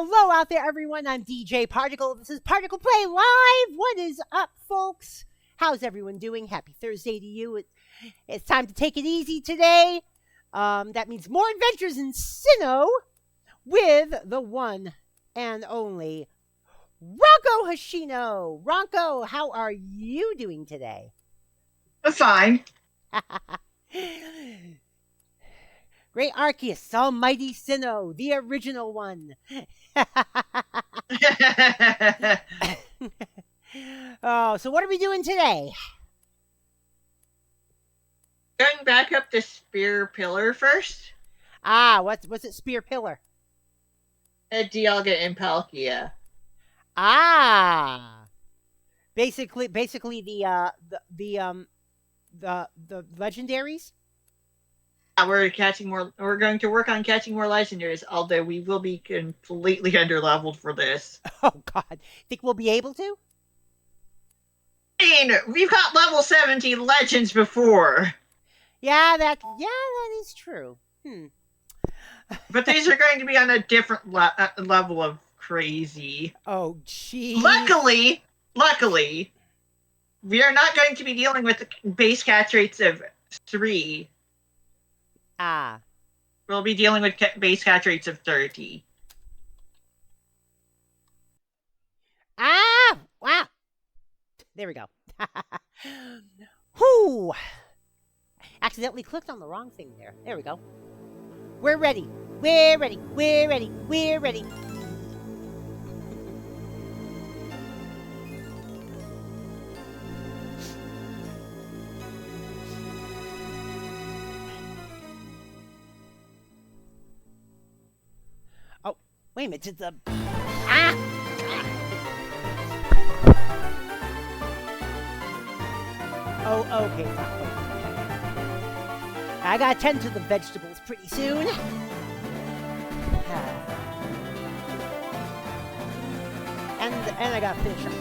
Hello out there, everyone. I'm DJ Particle. This is ParticlePlay Live. What is up, folks? How's everyone doing? Happy Thursday to you. It's time to take it easy today. That means more adventures in SINNOH with the one and only RankoHoshino. Ranko, how are you doing today? I'm fine. Great Arceus, almighty SINNOH, the original one. Oh, so what are we doing today? Going back up the spear pillar first. What's it? Spear pillar. At Dialga and Palkia. Basically the legendaries. We're catching more. We're going to work on catching more legendaries, although we will be completely underleveled for this. Oh God, think we'll be able to? I mean, we've got level 70 legends before. Yeah, that is true. But these are going to be on a different level of crazy. Oh, gee. Luckily, we are not going to be dealing with base catch rates of 3. We'll be dealing with base catch rates of 30. Wow. There we go. Whew. Accidentally clicked on the wrong thing there. There we go. We're ready. We're ready. We're ready. We're ready. Oh, wait a minute. It's the... Oh, okay. I gotta tend to the vegetables pretty soon. And I gotta finish up.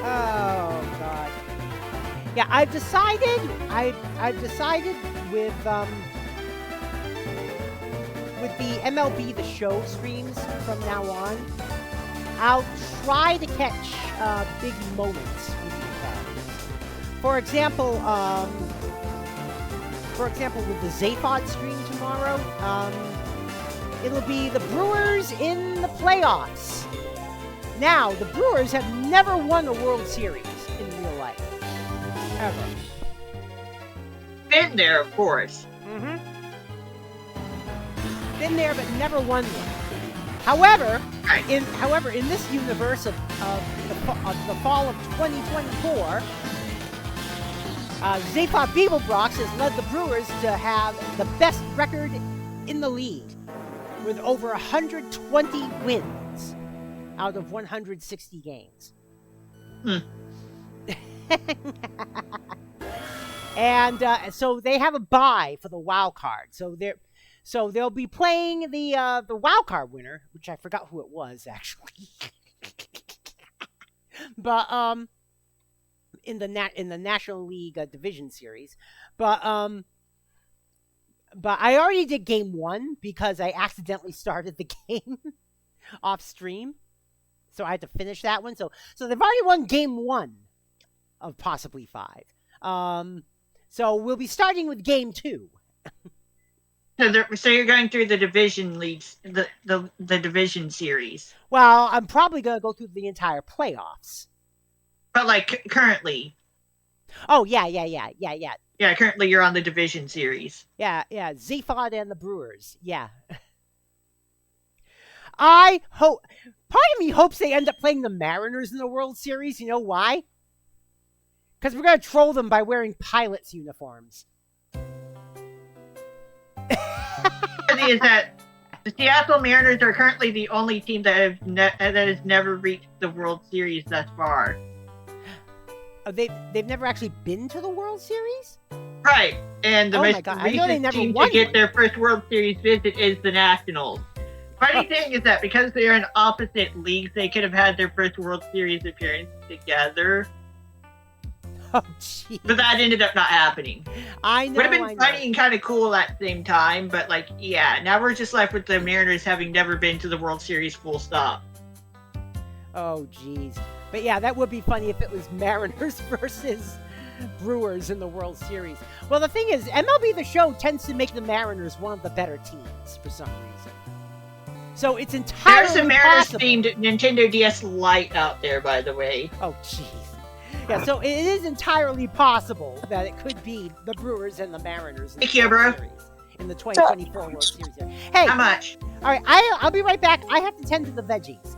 Oh God. Yeah, I've decided with the MLB The Show streams from now on, I'll try to catch big moments with you guys. For example, with the Zaphod stream tomorrow, it'll be the Brewers in the playoffs. Now, the Brewers have never won a World Series in real life. Ever. Been there, of course. Mm-hmm. Been there, but never won one. However, in this universe of the fall of 2024, Zaphod Beeblebrox has led the Brewers to have the best record in the league, with over 120 wins out of 160 games. And so they have a bye for the wild card. So they'll be playing the wild card winner, which I forgot who it was actually. But in the National League Division Series, but I already did game 1 because I accidentally started the game off stream, so I had to finish that one. So they've already won game 1 of possibly 5. So we'll be starting with game 2. So you're going through the division leagues, the division series. Well, I'm probably gonna go through the entire playoffs. But like currently. Oh yeah. Yeah, currently you're on the division series. Yeah. Zaphod and the Brewers. Yeah. I hope. Part of me hopes they end up playing the Mariners in the World Series. You know why? Because we're gonna troll them by wearing pilots' uniforms. Is that the Seattle Mariners are currently the only team that has never reached the World Series thus far. They've never actually been to the World Series? Right, and the most recent team to get their first World Series visit is the Nationals. Funny thing is that because they're in opposite leagues, they could have had their first World Series appearance together. Oh, jeez. But that ended up not happening. I know. Would have been funny and kind of cool at the same time, but like, yeah, now we're just left with the Mariners having never been to the World Series full stop. Oh, jeez. But yeah, that would be funny if it was Mariners versus Brewers in the World Series. Well, the thing is, MLB The Show tends to make the Mariners one of the better teams for some reason. So it's entirely There's a Mariners possible. themed Nintendo DS Lite out there, by the way. Oh, jeez. Yeah, so it is entirely possible that it could be the Brewers and the Mariners in the Thank you, World bro. Series, in the 2024 World Series. Hey, How much? all right, I'll be right back. I have to tend to the veggies.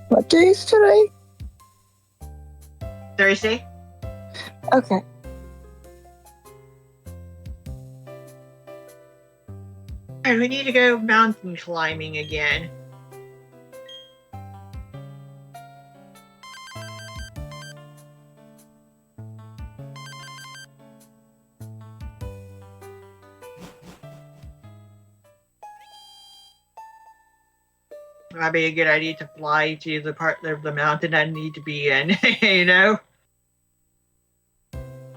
What day is today? Thursday? Okay. Alright, we need to go mountain climbing again. Might be a good idea to fly to the part of the mountain I need to be in, you know?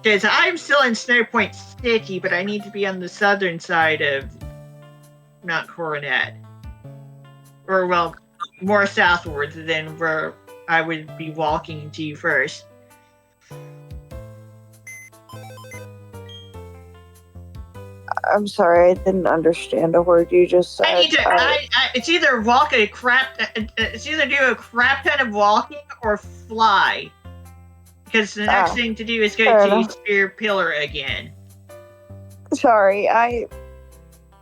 Because I'm still in Snow Point City, but I need to be on the southern side of Mount Coronet. Or, well, more southwards than where I would be walking to first. I'm sorry, I didn't understand a word you just said. I need to. It's either it's either do a crap ton of walking or fly. Because the next thing to do is go fair to enough. Spear Pillar again. Sorry,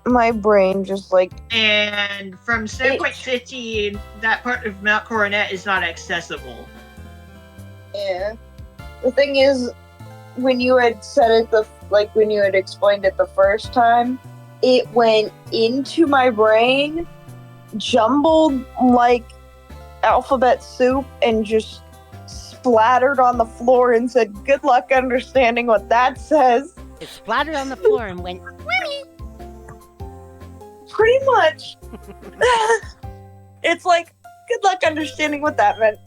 my brain just like And from Snow Point City, that part of Mount Coronet is not accessible. yeah. The thing is, when you had said it when you had explained it the first time, it went into my brain, jumbled like alphabet soup, and just splattered on the floor and said, "Good luck understanding what that says." It splattered on the floor and went, whammy. Pretty much. It's like, good luck understanding what that meant.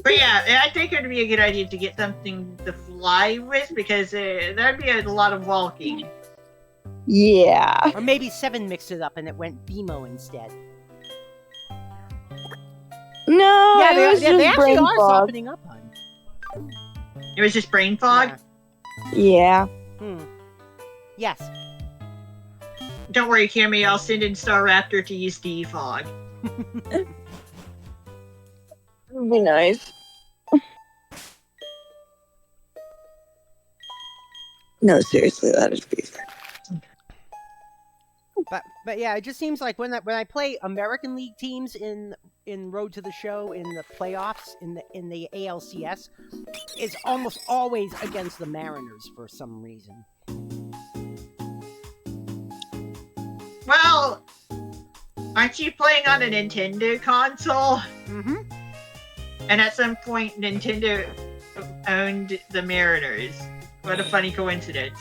But yeah, I think it would be a good idea to get something to fly with because that'd be a lot of walking. Yeah. Or maybe Seven mixed it up and it went BMO instead. No, Yeah, it was they just actually brain are fog. softening up on. It was just brain fog. Yeah. Yes. Don't worry, Cammy, I'll send in Star Raptor to use defog. Would be nice. No, seriously, that is beef. But yeah, it just seems like when I play American League teams in Road to the Show in the playoffs in the ALCS, it's almost always against the Mariners for some reason. Well, aren't you playing on a Nintendo console? Mm-hmm. And at some point, Nintendo owned the Mariners. What a funny coincidence.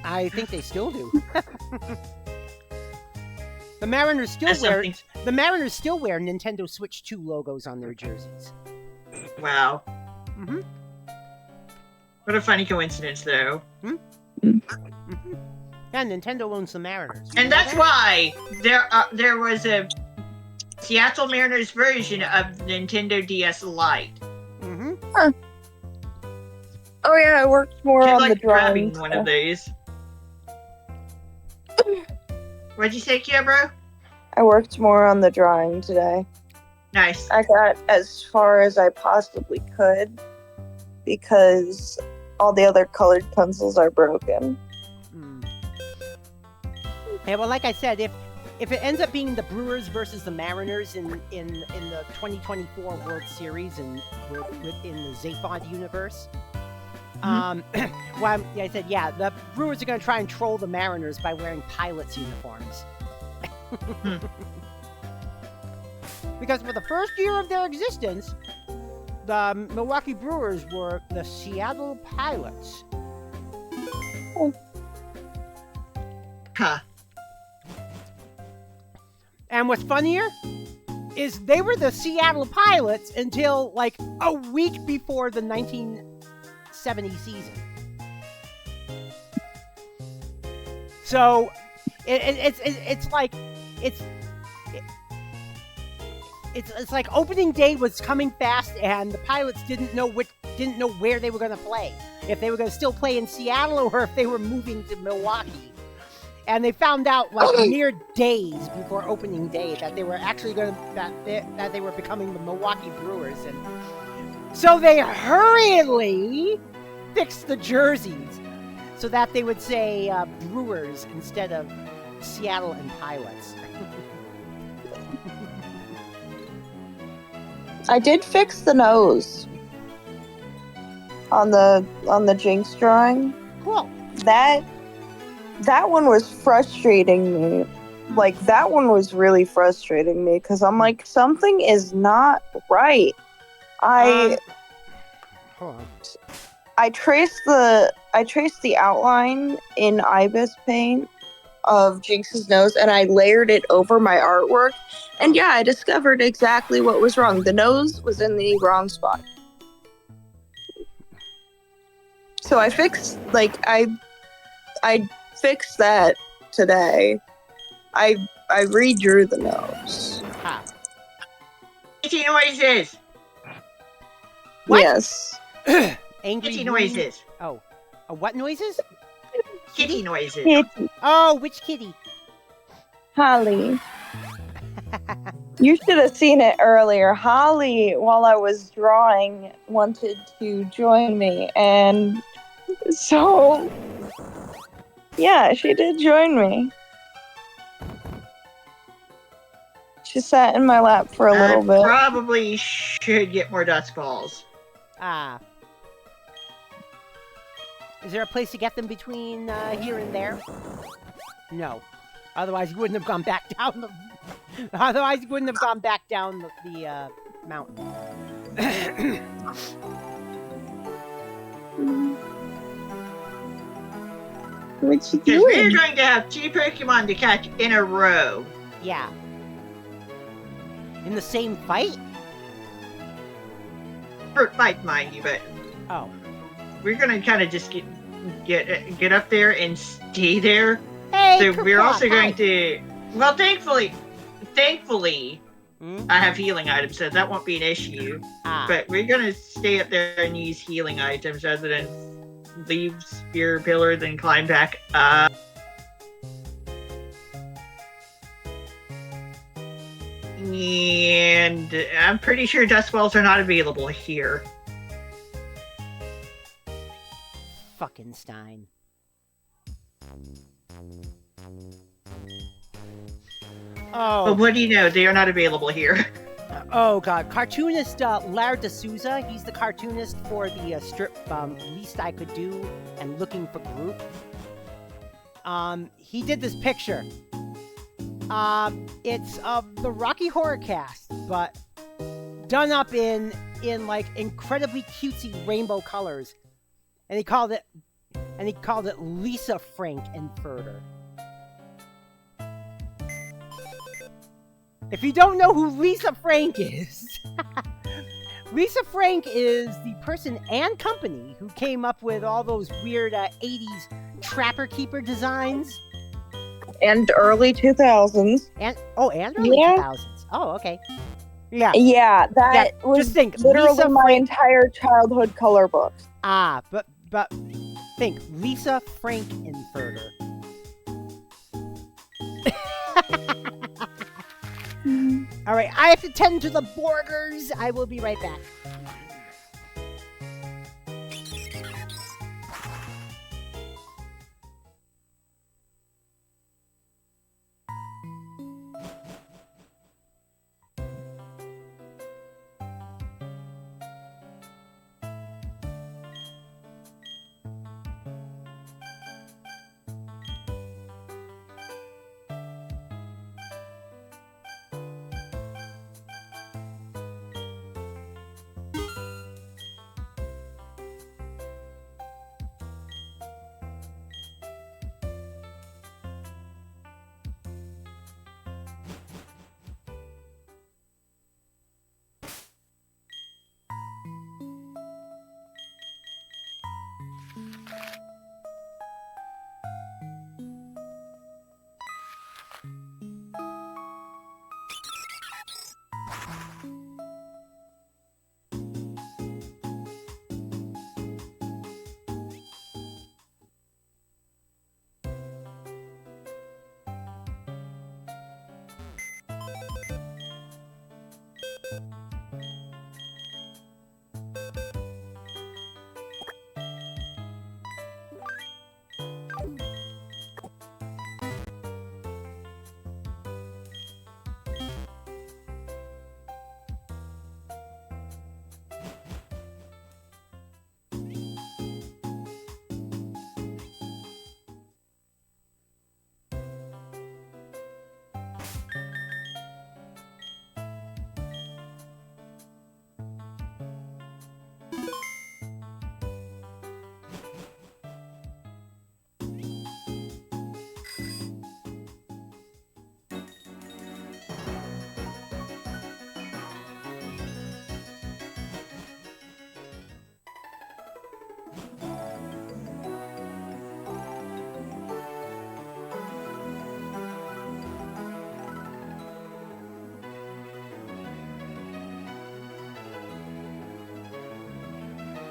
I think they still do. The Mariners still That's wear something- the Mariners still wear Nintendo Switch 2 logos on their jerseys. Wow. Mm-hmm. What a funny coincidence, though. Mm-hmm. Yeah, Nintendo owns the Mariners. And that's why there was a Seattle Mariners version of Nintendo DS Lite. Mm-hmm. Oh yeah, I worked more Kid on the like grabbing drawings. one of these. What'd you say, Kia, bro? I worked more on the drawing today. Nice. I got as far as I possibly could because all the other colored pencils are broken. Yeah, well, like I said, if it ends up being the Brewers versus the Mariners in the 2024 World Series and within the Zaphod universe, well, I said, yeah, the Brewers are going to try and troll the Mariners by wearing pilots' uniforms. Because for the first year of their existence, the Milwaukee Brewers were the Seattle Pilots. Huh. And what's funnier? is they were the Seattle Pilots until like a week before the 1970 season. So it's like it's like opening day was coming fast, and the Pilots didn't know where they were going to play. If they were going to still play in Seattle or if they were moving to Milwaukee. And they found out like mere days before opening day that they were actually going to that they were becoming the Milwaukee Brewers, and so they hurriedly fixed the jerseys so that they would say Brewers instead of Seattle and Pilots. I did fix the nose on the Jinx drawing. Cool. That one was frustrating me. Like, that one was really frustrating me because I'm like, something is not right. Hold on. I traced the outline in Ibis paint of Jinx's nose, and I layered it over my artwork. And yeah, I discovered exactly what was wrong. The nose was in the wrong spot. So I fixed, like, I fixed that today. I redrew the nose. Ah. Kitty noises. What? Yes. Angry Kitty Moon- noises. Oh, what noises? Kitty noises. Kitty. Oh, which kitty? Holly. You should have seen it earlier. Holly, while I was drawing, wanted to join me, and so yeah, she did join me. She sat in my lap for a little bit. Probably should get more dust balls. Ah. Is there a place to get them between here and there? No. Otherwise, you wouldn't have gone back down the. Otherwise, you wouldn't have gone back down the mountain. What you Because we're doing? going to have 2 Pokemon to catch in a row. Yeah. In the same fight? Fruit fight, mind you, but Oh. we're going to kind of just get up there and stay there. Hey, So we're Kerplunk, also going hi. to. Well, thankfully, Hmm? I have healing items, so that won't be an issue. Ah. But we're gonna stay up there and use healing items rather than leave Spear Pillar, then climb back up. And I'm pretty sure dust balls are not available here. Fucking Stein. But Oh. what do you know? They are not available here. Oh god, cartoonist Laird D'Souza, he's the cartoonist for the strip Least I Could Do and Looking for Groot. He did this picture. It's of the Rocky Horror Cast, but done up in like incredibly cutesy rainbow colors. And he called it Lisa Frank Inferter. If you don't know who Lisa Frank is, Lisa Frank is the person and company who came up with all those weird 80s Trapper Keeper designs. And early 2000s. And early Yeah. 2000s. Oh, okay. Yeah. Yeah, that Yeah, was just think, literally Lisa my Frank- entire childhood color book. But think, Lisa Frank Inferter. All right, I have to tend to the Borgers. I will be right back.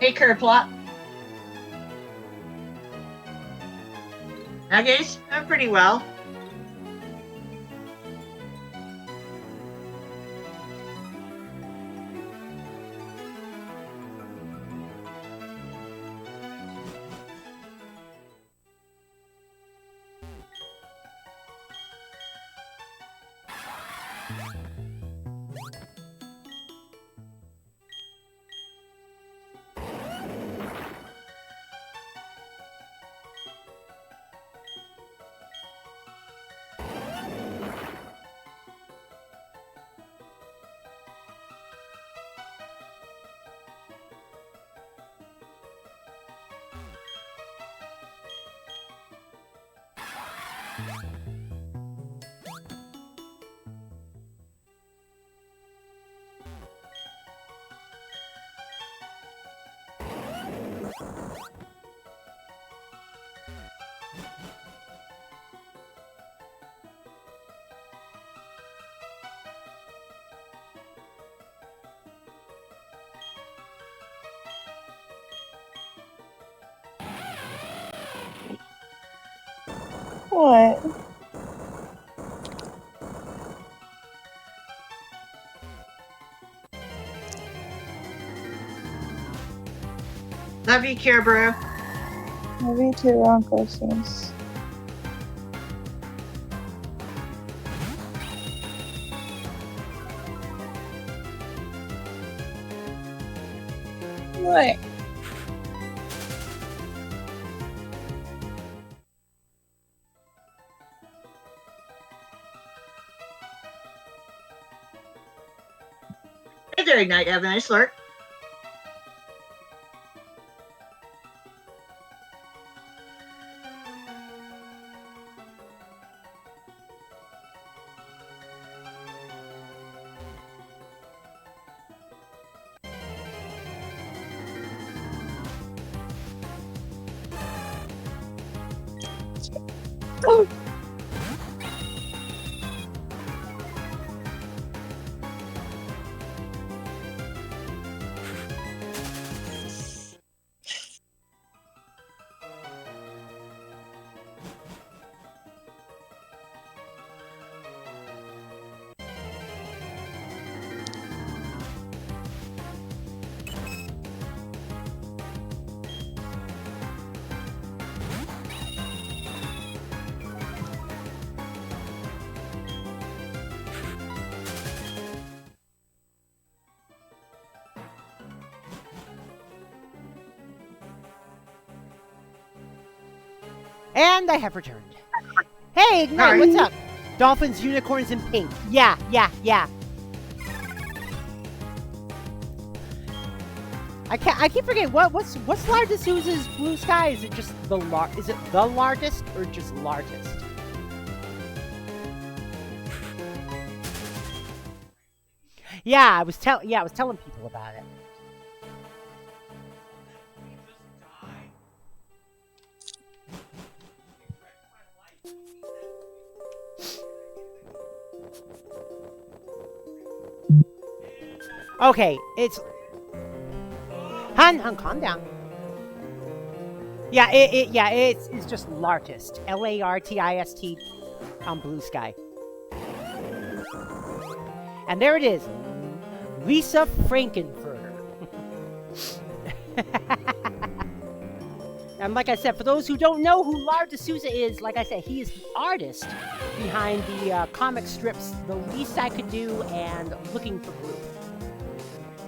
Hey, Kerplot. Nuggies, I'm pretty well. What? Love you, Care Bro. Maybe two RankoHoshinos. What? Hey there, Ignite. Have a nice lurk. Oh. And I have returned. Hey, Ignite, Hi. what's up? Dolphins, unicorns, and pink. Yeah. I keep forgetting what's Lardisuza's blue sky? Is it just the is it the largest or just largest? Yeah, I was telling people about it. Okay, it's Hun, calm down. Yeah, it's just Lartist. Lartist on blue sky. And there it is. Lisa Frankenfurter. And like I said, for those who don't know who Lardisuza is, like I said, he is the artist behind the comic strips The Least I Could Do and Looking for Group.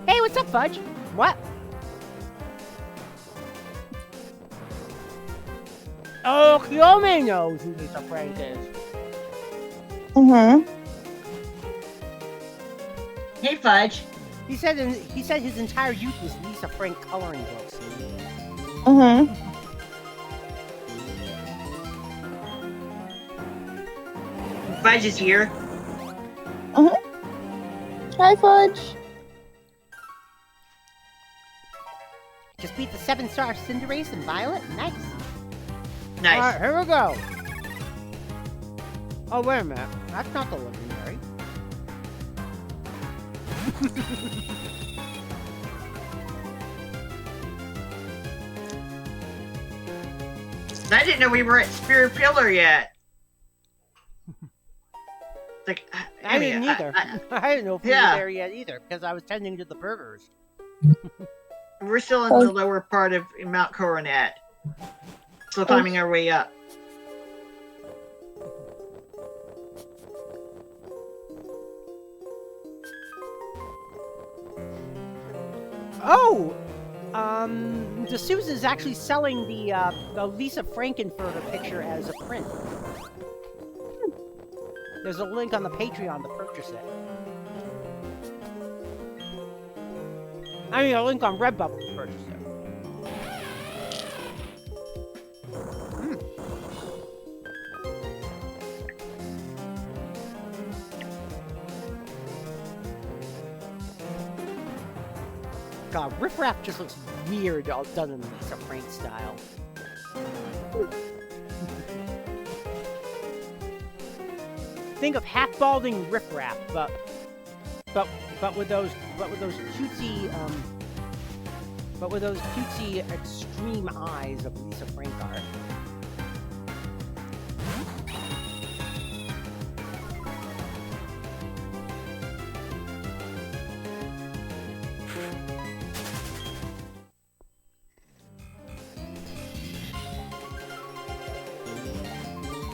Hey, what's up, Fudge? What? Oh, Kyome knows who Lisa Frank is. Mm-hmm. Hey, Fudge. He said his entire youth was Lisa Frank coloring books. Mm-hmm. Fudge is here. Mm-hmm. Hi, Fudge. Just beat the 7-star Cinderace and Violet. Nice. Nice. Alright, here we go. Oh, wait a minute. That's not the legendary. I didn't know we were at Spear Pillar yet. Like, I didn't either. I didn't know if we were there yet either because I was tending to the burgers. We're still in the lower part of Mount Coronet. Still climbing our way up. Oh! DeSouza is actually selling the Lisa Frankenfurter picture as a print. There's a link on the Patreon to purchase it. I mean, a link on Redbubble to purchase it. God, Riff Raff just looks weird all done in Lisa Frank style. Think of half-balding Riff Raff, but with those cutesy extreme eyes of Lisa Frank art.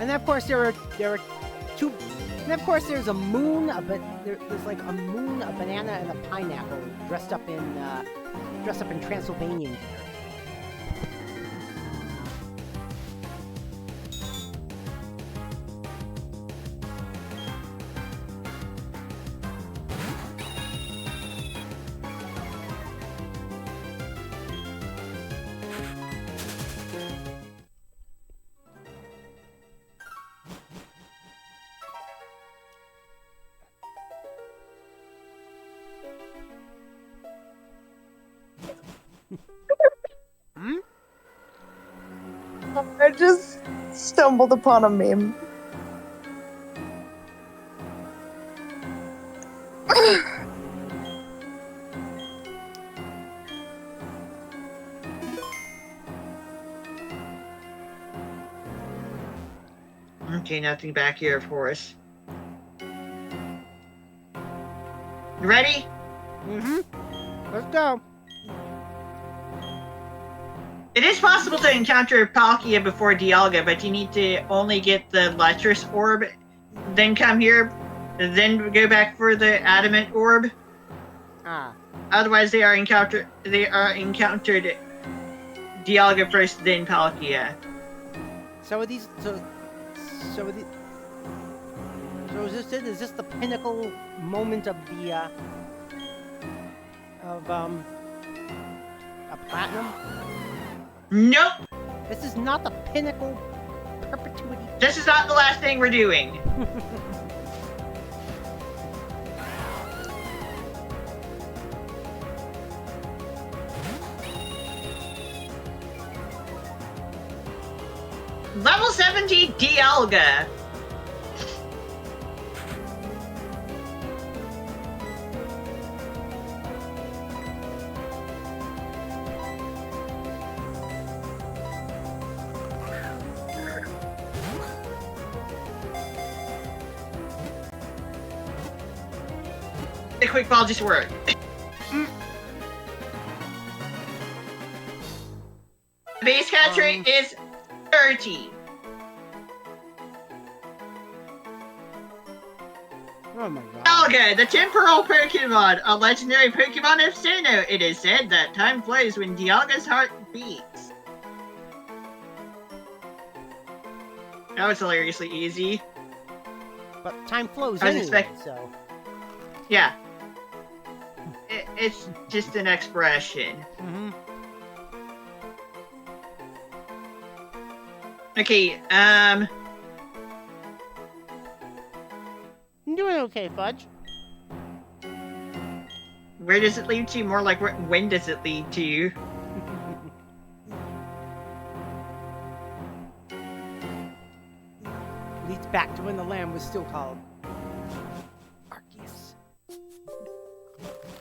And of course there are two. And of course there's a moon, there's like a moon, a banana, and a pineapple dressed up in Transylvanian gear. I just stumbled upon a meme. Okay, nothing back here, of course. You ready? Mm-hmm. Let's go. It is possible to encounter Palkia before Dialga, but you need to only get the Lecherous Orb, then come here, then go back for the Adamant Orb. Ah. Otherwise, they are encountered Dialga first, then Palkia. So are these? So is this it? Is this the pinnacle moment of the a platinum? Nope. This is not the pinnacle perpetuity. This is not the last thing we're doing. Level 70 Dialga. A quick ball just worked. Base catch rate is 30. Oh my god. Dialga, the temporal Pokemon, a legendary Pokemon of Sinnoh. It is said that time flies when Dialga's heart beats. That was hilariously easy. But time flows I was anyway, so... Yeah. It's just an expression. Mm-hmm. Okay, I'm doing okay, Fudge. where does it lead to? More like, when does it lead to? Leads back to when the land was still called Arceus.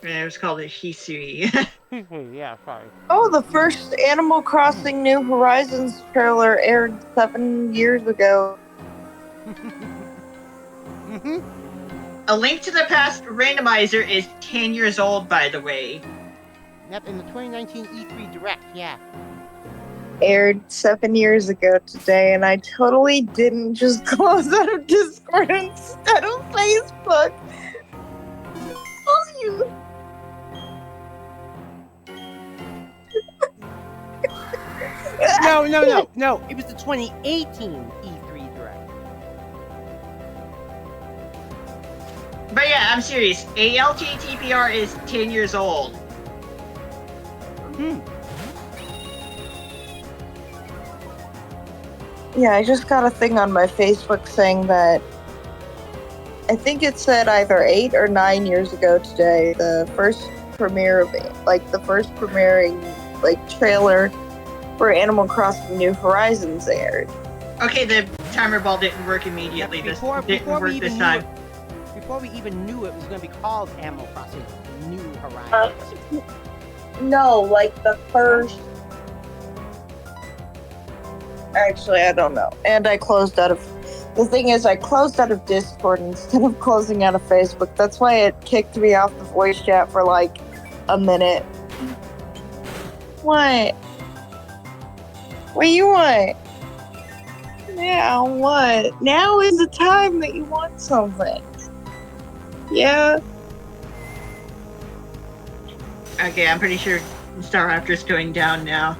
It was called a Hisui. Yeah, sorry. Oh, the first Animal Crossing New Horizons trailer aired 7 years ago. Mm-hmm. A Link to the Past randomizer is 10 years old, by the way. Yep, in the 2019 E3 Direct, yeah. Aired 7 years ago today, and I totally didn't just close out of Discord instead of Facebook. Oh, you. No. It was the 2018 E3 Direct. But yeah, I'm serious. ALTTPR is 10 years old. Yeah, I just got a thing on my Facebook saying that I think it said either 8 or 9 years ago today, the first premiere of it, like the first premiering trailer for Animal Crossing New Horizons aired. Okay, the timer ball didn't work immediately. Yep, This didn't work this time. Before we even knew it was going to be called Animal Crossing New Horizons. No, like the first. Actually, I don't know. And I closed out of. The thing is, I closed out of Discord instead of closing out of Facebook. That's why it kicked me off the voice chat for like a minute. What? What do you want? Yeah, what? Now is the time that you want something. Yeah. Okay, I'm pretty sure Star Raptor's going down now.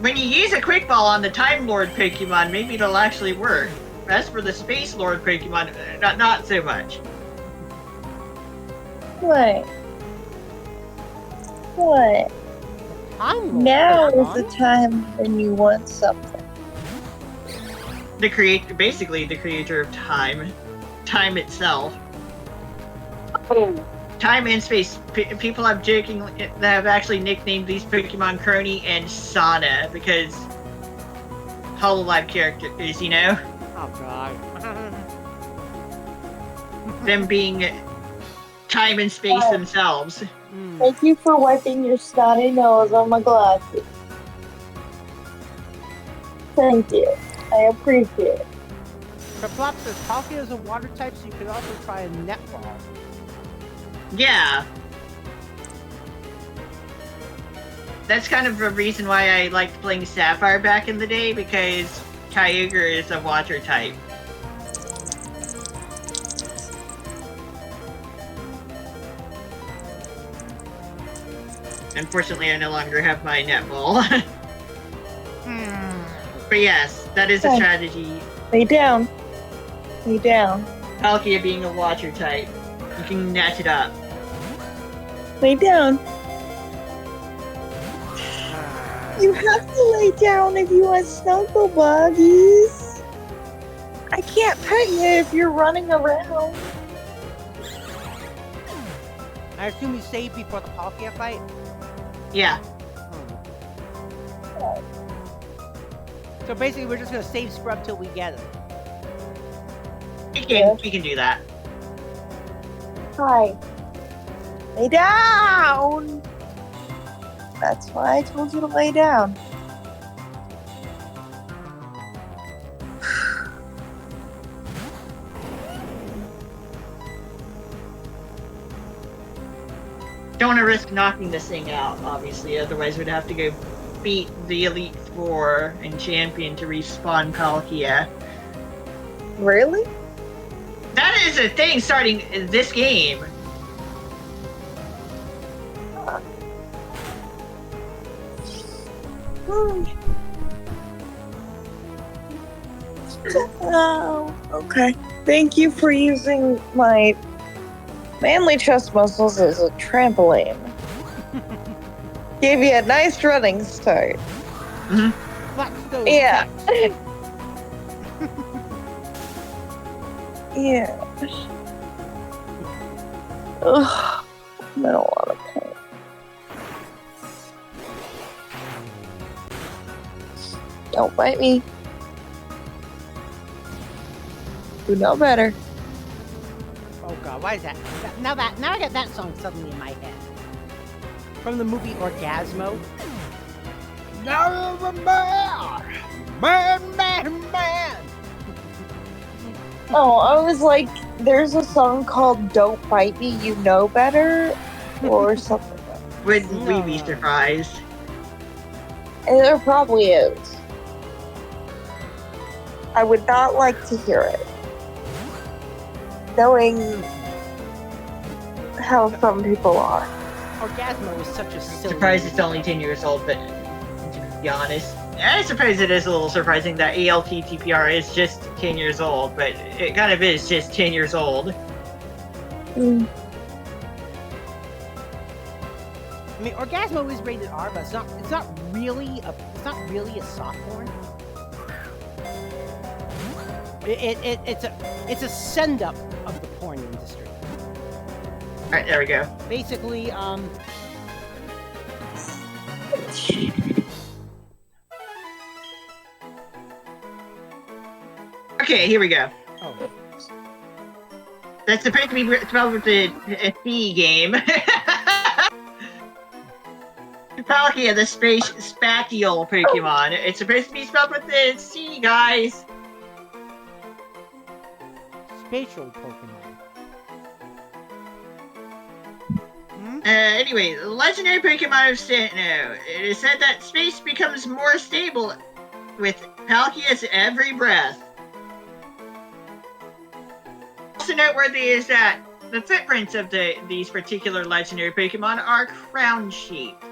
When you use a Quick Ball on the Time Lord Pokemon, maybe it'll actually work. As for the Space Lord Pokemon, not so much. What? What? Now is the time when you want something. Basically the creator of time. Time itself. Time and space. People have actually nicknamed these Pokemon Crony and Sana because Hololive characters, you know? Oh god. Them being time and space themselves. Thank you for wiping your snotty nose on my glasses. Thank you. I appreciate it. Kerplop says Palkia is a water type, so you could also try a netball. Yeah. That's kind of a reason why I liked playing Sapphire back in the day, because Kyogre is a water type. Unfortunately, I no longer have my netball. But yes, that is a strategy. Lay down. Lay down. Palkia being a water type, you can match it up. Lay down. You have to lay down if you want snuggle buggies. I can't pet you if you're running around. I assume you saved before the Palkia fight? Yeah. So basically, we're just gonna save Scrub till we get him. We can do that. Hi. Lay down! That's why I told you to lay down. Don't want to risk knocking this thing out, obviously, otherwise we'd have to go beat the Elite Four and Champion to respawn Palkia. Really? That is a thing starting this game. Oh, okay. Thank you for using my manly chest muscles as a trampoline. Gave you a nice running start. Mm-hmm. Yeah. Yeah. Ugh. I'm in a lot of pain. Don't bite me. You know better. Oh Why is that? Now I got that song suddenly in my head. From the movie Orgasmo. Now the man. Oh, I was like, there's a song called "Don't Bite Me, You Know Better," or something like that. Wouldn't we be No. surprised? And there probably is. I would not like to hear it. Knowing how some people are. Orgasmo is such a silly. Surprised it's only 10 years old, but to be honest, I suppose it is a little surprising that ALTTPR is just 10 years old, but it kind of is just 10 years old. Mm. I mean, Orgasmo is rated R, but it's not really a soft porn. It's a send up of the porn industry. All right, there we go. Basically, Okay, here we go. oh, That's supposed to be spelled with a C game. Palkia, the spatial Pokemon. It's supposed to be spelled with a C, guys. spatial Pokemon. Hmm? Anyway, the legendary Pokemon of SINNOH. It is said that space becomes more stable with Palkia's every breath. Also noteworthy is that the footprints of these particular legendary Pokemon are crown-shaped.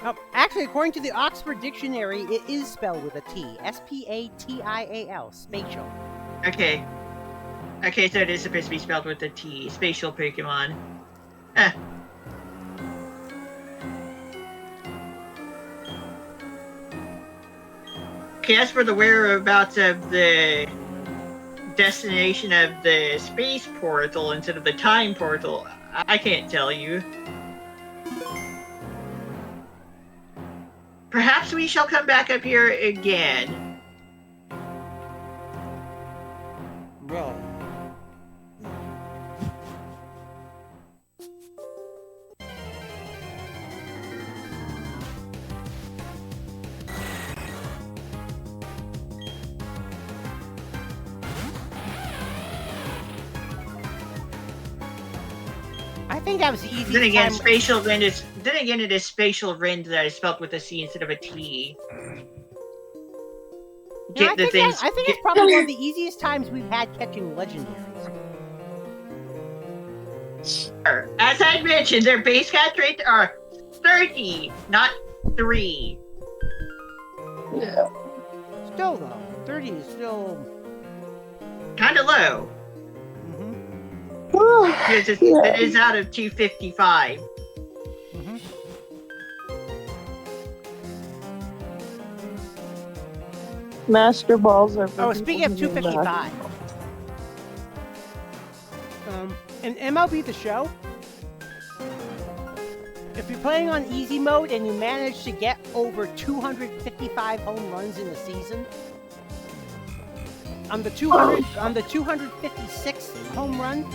Oh, actually, according to the Oxford Dictionary, it is spelled with a T. S-P-A-T-I-A-L. Spatial. Okay. Okay, so it is supposed to be spelled with a T. Spatial Pokemon. Okay, as for the whereabouts of the destination of the space portal instead of the time portal, I can't tell you. Perhaps we shall come back up here again. Well. I think that was the easiest Then again, time. spatial rend is. Then again, it is spatial rend that is spelled with a C instead of a T. You know, Get the things. I think it's probably one of the easiest times we've had catching legendaries. As I mentioned, their base catch rates are 30, not 3. Yeah. Still though, 30 is still. Kind of low. Mhm. Because it is out of 255. Mhm. Master balls are. for Oh, people speaking of who need 255. In MLB The Show, if you're playing on easy mode and you manage to get over 255 home runs in a season, on the 256th home run,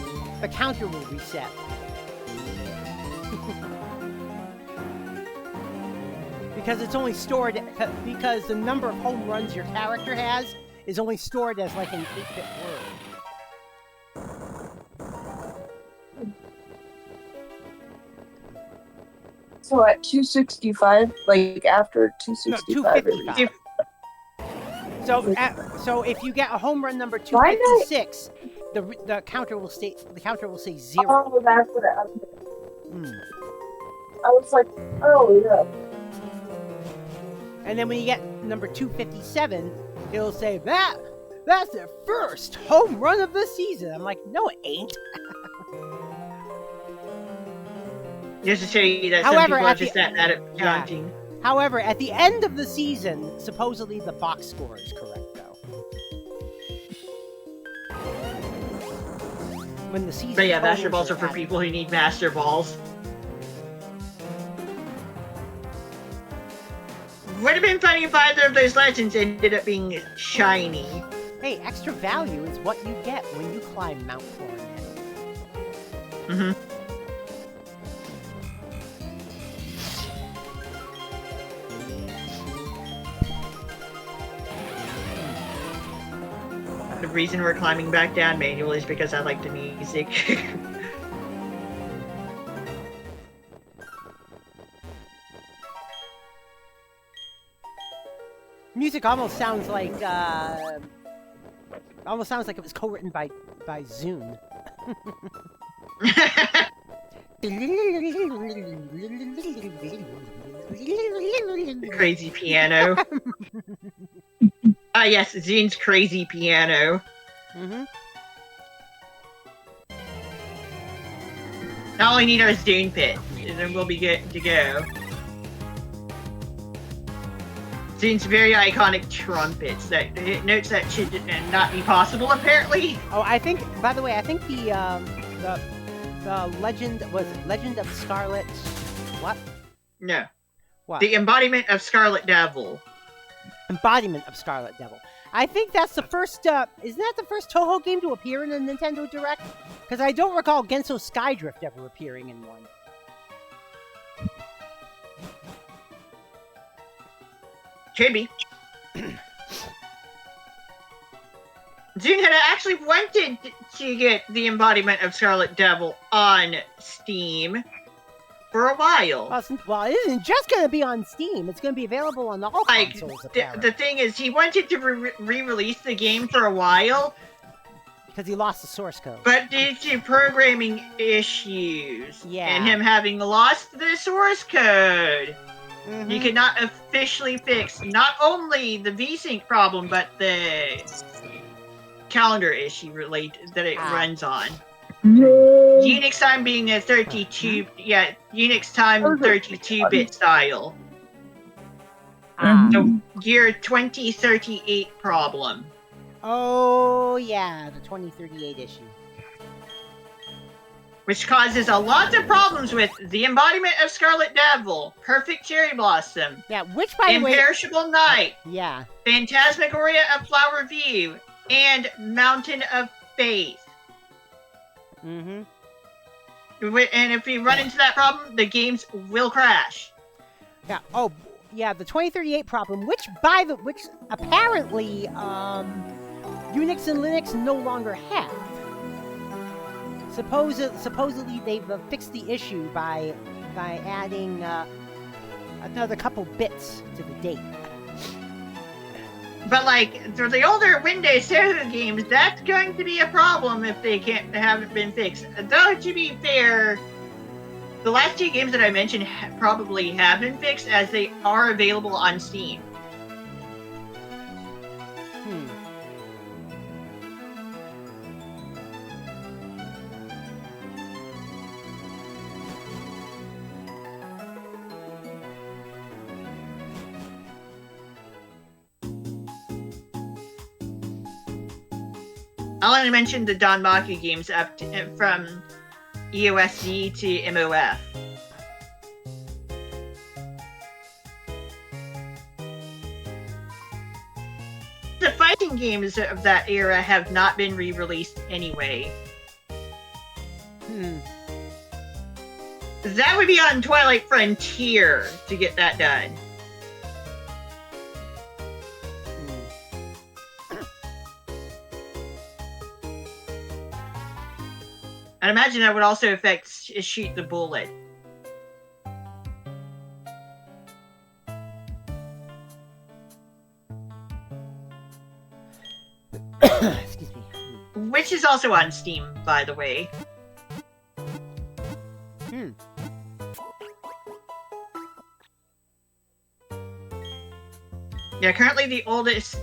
the counter will reset. Because it's only stored because the number of home runs your character has is only stored as like an 8-bit word. So at 265, like after No, 265, 255. So if you get a home run number 256, the counter will say 0. Oh, that's what I was. Mm. I was like, oh yeah. And then when you get number 257, it'll say that's their first home run of the season. I'm like, no, it ain't. Just to show you that However, some people are at just the- that at counting. However, at the end of the season, supposedly the box score is correct, though. When the season. But yeah, master totals balls are for added. people who need master balls. would have been funny if either of those legends ended up being shiny. Hey, extra value is what you get when you climb Mount Coronet. Mm-hmm. The reason we're climbing back down manually is because I like the music. Music almost sounds like it was co-written by Zune. Crazy piano. Ah, yes, Zune's crazy piano. Mm-hmm. Now all we need are Zune pits, and then we'll be good to go. Zune's very iconic trumpets that notes that should not be possible, apparently. Oh, I think. By the way, I think the legend was it Legend of Scarlet. What? No. What? The embodiment of Scarlet Devil. Embodiment of Scarlet Devil. I think that's the first. Isn't that the first Toho game to appear in a Nintendo Direct? Because I don't recall Genso Skydrift ever appearing in one. Could be. Zune had actually wanted to get the embodiment of Scarlet Devil on Steam for a while. Well, it isn't just going to be on Steam. It's going to be available on all consoles. The thing is, he wanted to re-release the game for a while. Because he lost the source code. But due to programming issues, yeah, and him having lost the source code, he could not officially fix not only the VSync problem, but the calendar issue that it runs on. Unix time being a 32, Unix time 32-bit style. The year 2038 problem. Oh yeah, the 2038 issue. Which causes a lot of problems with the embodiment of Scarlet Devil, Perfect Cherry Blossom, yeah, which by the way, Imperishable Night, yeah, Phantasmagoria of Flower View, and Mountain of Faith. And if we run into that problem, the games will crash. Yeah. Oh, yeah. The 2038 problem, which apparently Unix and Linux no longer have. Supposedly they've fixed the issue by adding another couple bits to the date. But like for the older Windows Toho games, that's going to be a problem if they haven't been fixed. Though to be fair, the last two games that I mentioned probably have been fixed, as they are available on Steam. I want to mention the Danmaku games up from EOSD to MOF. The fighting games of that era have not been re-released anyway. That would be on Twilight Frontier to get that done. I'd imagine that would also affect Shoot the Bullet. Excuse me. Which is also on Steam, by the way. Yeah, currently the oldest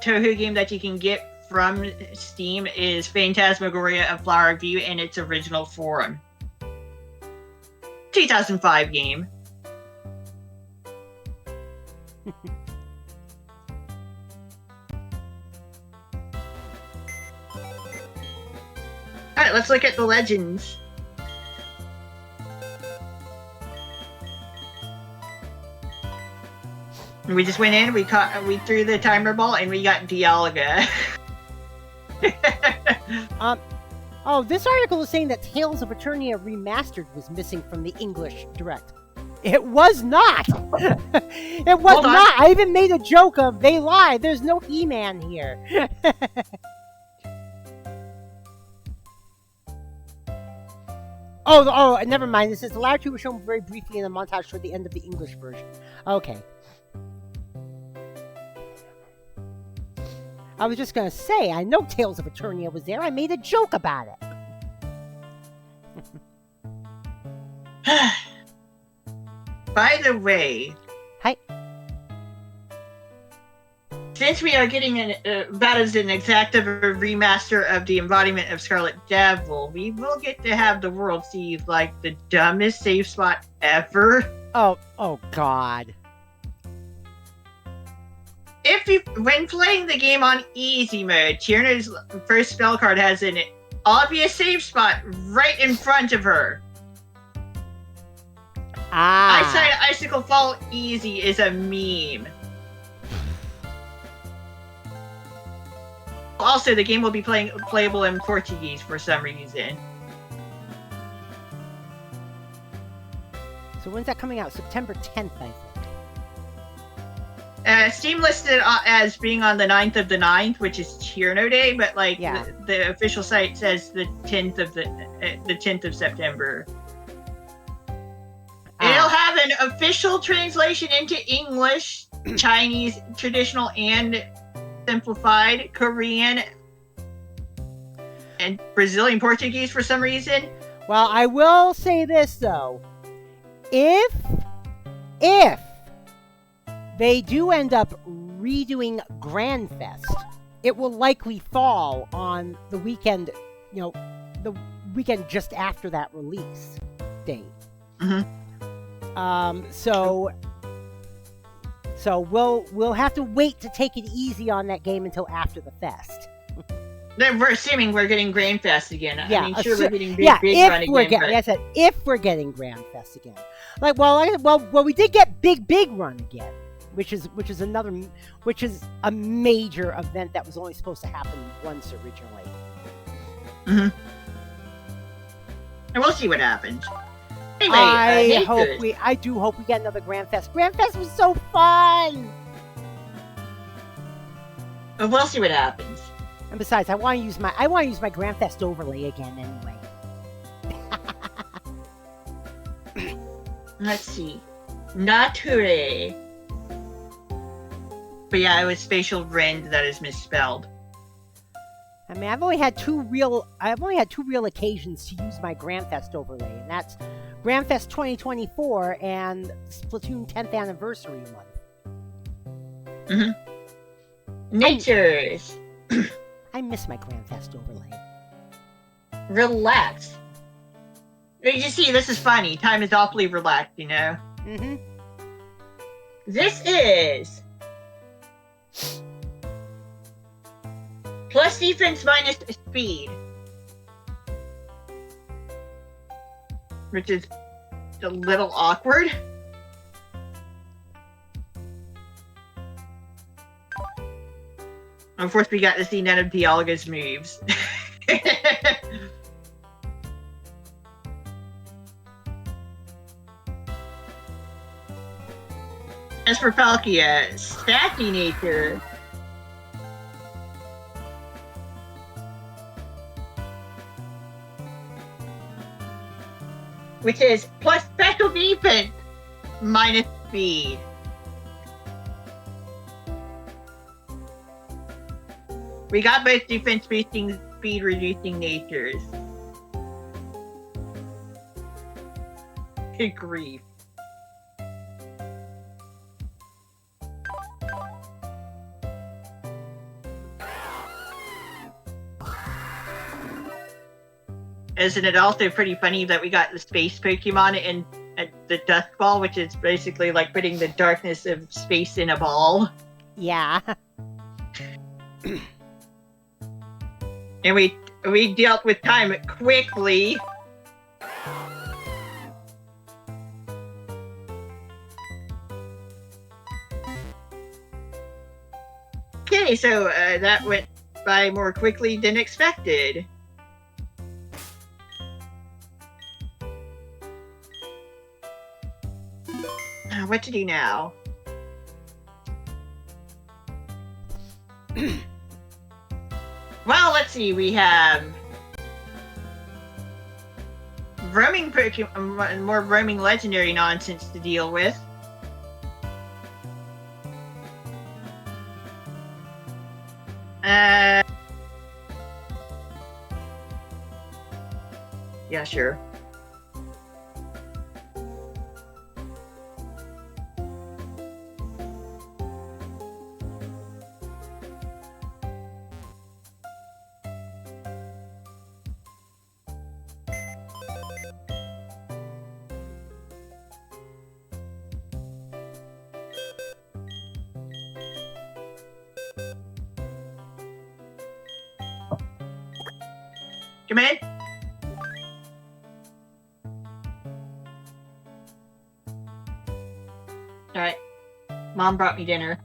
Toho game that you can get from Steam is Phantasmagoria of Flower View in its original form. 2005 game. Alright, let's look at the legends. We just went in, we threw the timer ball, and we got Dialga. Oh, this article is saying that Tales of Eternia Remastered was missing from the English Direct. It was not! It was not! I even made a joke of, they lied, there's no He-Man here. Oh, never mind. This says the latter two were shown very briefly in a montage toward the end of the English version. Okay. I was just gonna say, I know Tales of Eternia was there. I made a joke about it. By the way, hi. Since we are getting about as an exact of a remaster of the embodiment of Scarlet Devil, we will get to have the world see like the dumbest save spot ever. Oh God. When playing the game on easy mode, Tierna's first spell card has an obvious save spot right in front of her. Eyesight Icicle Fall easy is a meme. Also, the game will be playable in Portuguese for some reason. So when's that coming out? September 10th, I think. Steam listed as being on the 9th of the 9th, which is Tierno Day, but like the official site says the 10th of the 10th of September. It'll have an official translation into English, Chinese, traditional, and simplified, Korean, and Brazilian Portuguese for some reason. Well, I will say this though. If they do end up redoing Grand Fest, it will likely fall on the weekend, the weekend just after that release date. Mm-hmm. So we'll have to wait to take it easy on that game until after the fest. Then we're assuming we're getting Grand Fest again. Yeah, I mean, sure, we're getting big run again. Like I said, if we're getting Grand Fest again, we did get big run again, which is a major event that was only supposed to happen once originally. Mm-hmm. And we'll see what happens. Anyway, I do hope we get another Grand Fest. Grand Fest was so fun. We'll see what happens. And besides, I want to use my Grand Fest overlay again anyway. Let's see. Nature. But yeah, it was Spatial Rend that is misspelled. I mean, I've only had two real occasions to use my Grand Fest overlay, and that's Grand Fest 2024 and Splatoon 10th Anniversary month. Mm-hmm. Natures. I miss my Grand Fest overlay. Relax. You see, this is funny. Time is awfully relaxed, you know? Mm-hmm. This is plus defense minus speed, which is a little awkward. Of course, we got to see none of Dialga's moves. As for Palkia, Stacky Nature. Which is plus special defense minus speed. We got both defense boosting, speed reducing natures. Good grief. Isn't it also pretty funny that we got the space Pokemon in the Dusk Ball, which is basically like putting the darkness of space in a ball? Yeah. And we dealt with time quickly. Okay, so that went by more quickly than expected. What to do now? Well, let's see. We have roaming Pokemon, more roaming legendary nonsense to deal with. Yeah, sure. Come in. All right. Mom brought me dinner.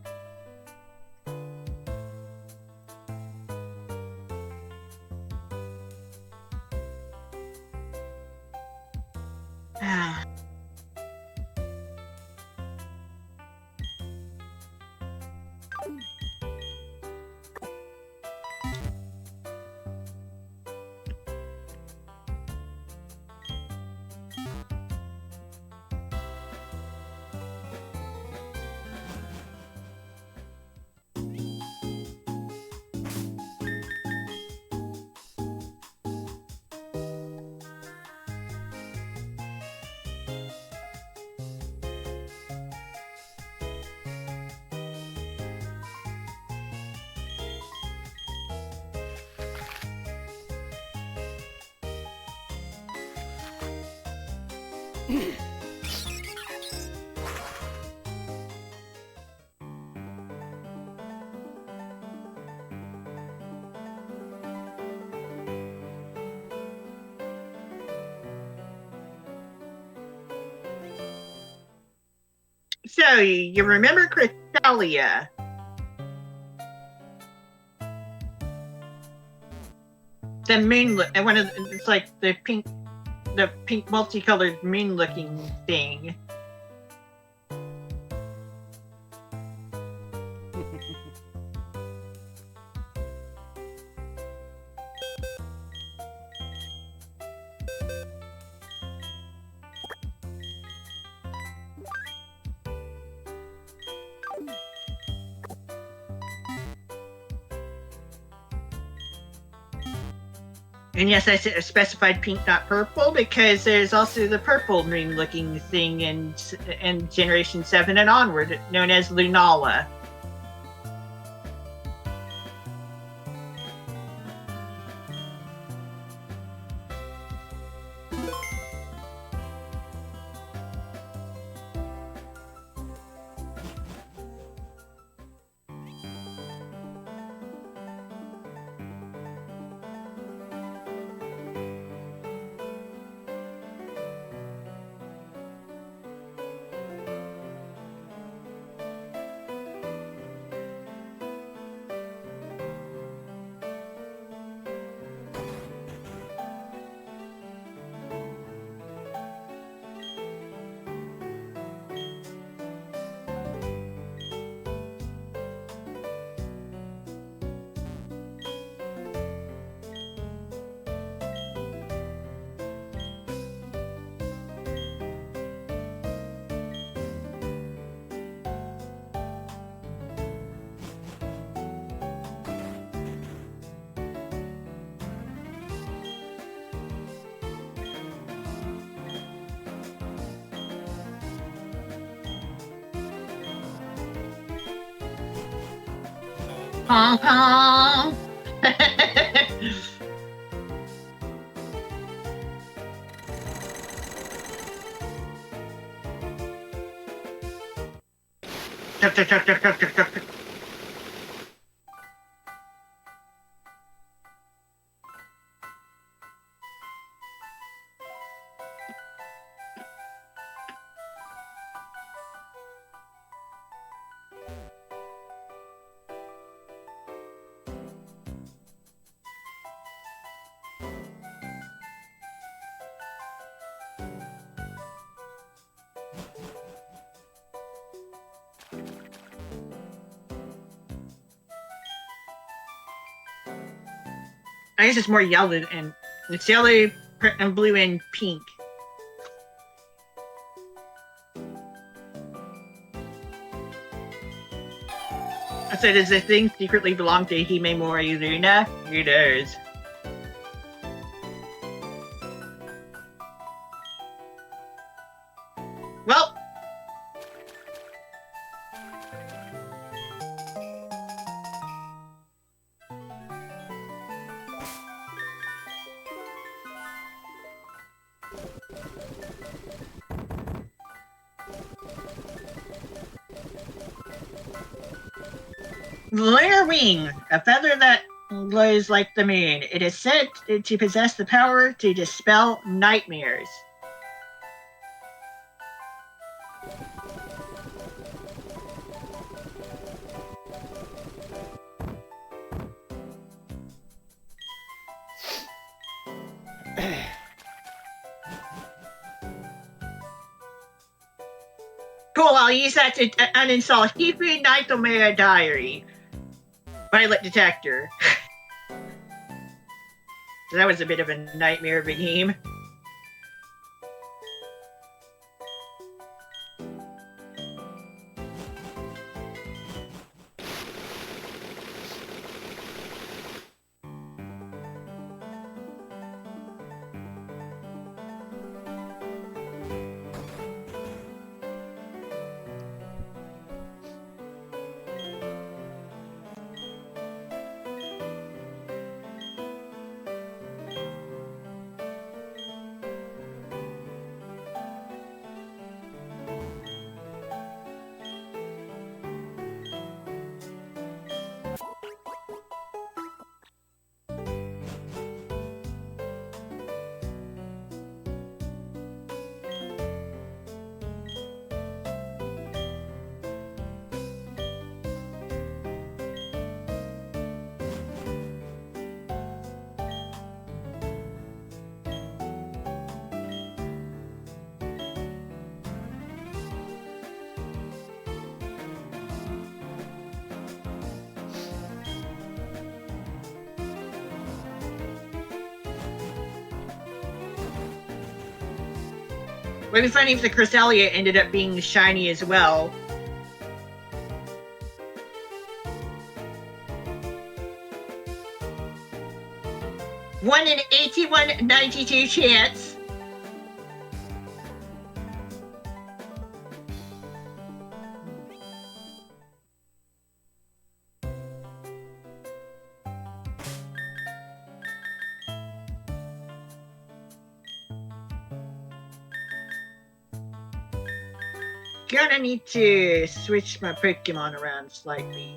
So, you remember Crystalia? The moon, it's like the pink multicolored moon-looking thing. And yes, I specified pink, not purple, because there's also the purple moon-looking thing in Generation 7 and onward, known as Lunala. Pom pom. Tuck, tuck, tuck, tuck, tuck, tuck, tuck. I guess it's more yellow, and it's yellow and blue and pink. I said, does the thing secretly belong to Himemori Luna? Who knows? Well, Lunar Wing, a feather that glows like the moon. It is said to possess the power to dispel nightmares. Cool, I'll use that to uninstall Hifu Nightmare Diary. Violet Detector. So that was a bit of a nightmare of a game. Would be funny if the Cresselia ended up being shiny as well. One in 8192 chance. Gonna need to switch my Pokemon around slightly.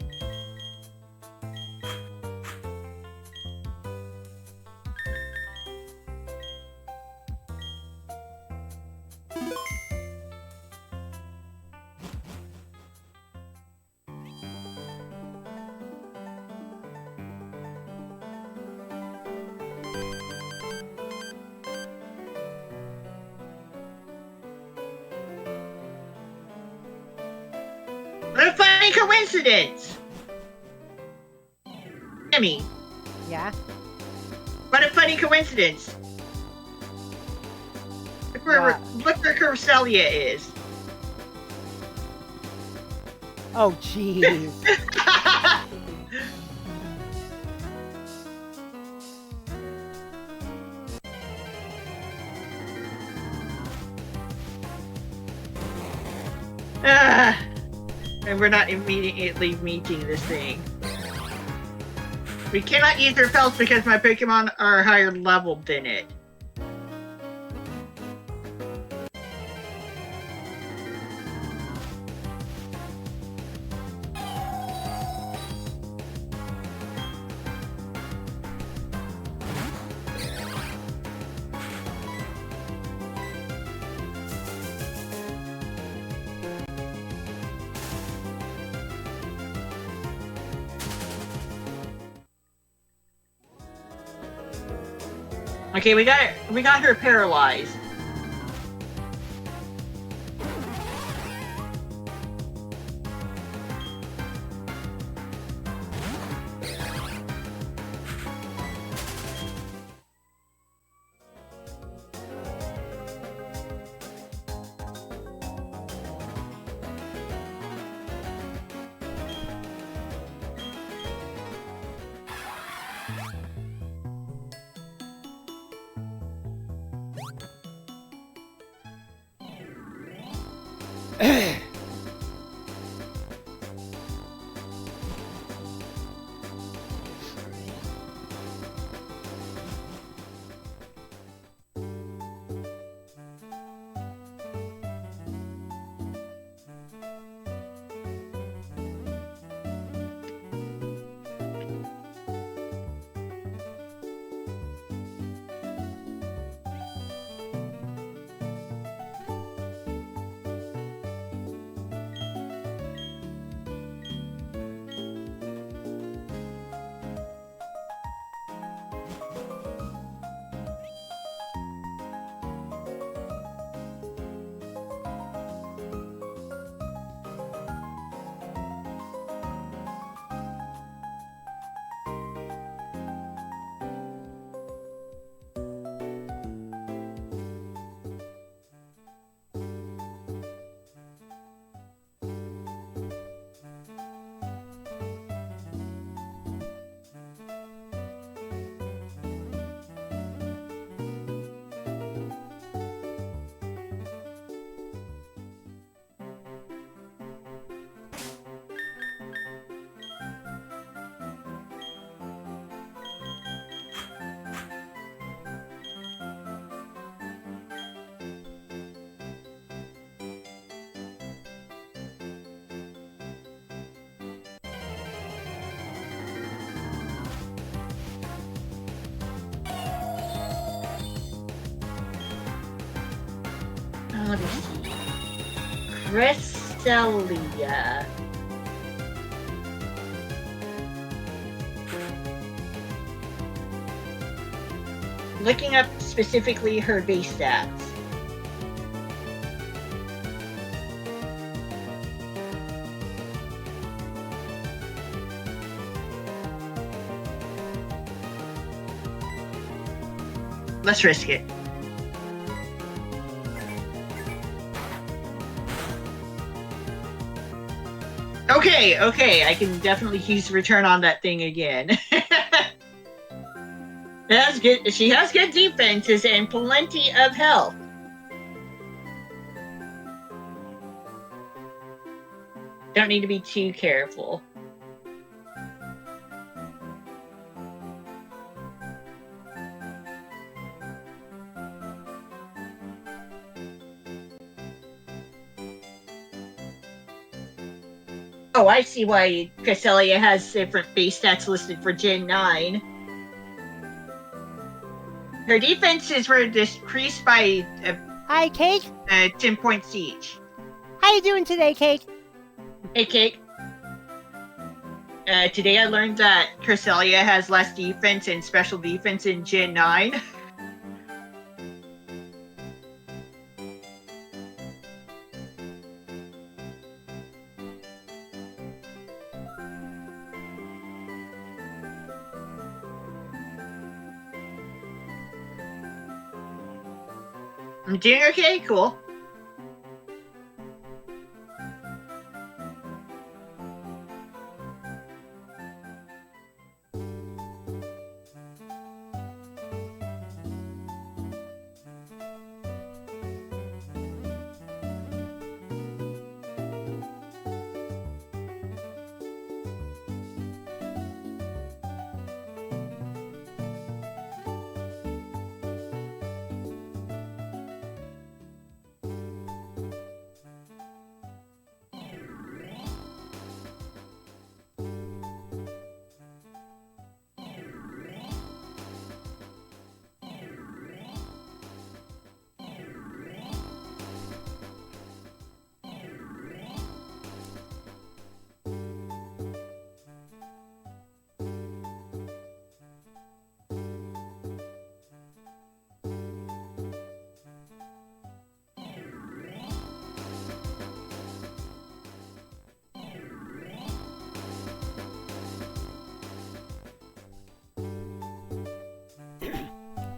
What a funny coincidence! Emmy, Yeah. what a funny coincidence! Look where Cresselia is. Oh, jeez. And we're not immediately meeting this thing. We cannot use repels because my Pokemon are higher leveled than it. Okay, we got her paralyzed. Let me see. Cresselia. Looking up specifically her base stats. Let's risk it. Okay, I can definitely use return on that thing again. That's good. She has good defenses and plenty of health. Don't need to be too careful. Oh, I see why Cresselia has different base stats listed for Gen 9. Her defenses were decreased by Hi, Cake. 10 points each. How you doing today, Cake? Hey, Cake. Today I learned that Cresselia has less defense and special defense in Gen 9. I'm doing okay, cool.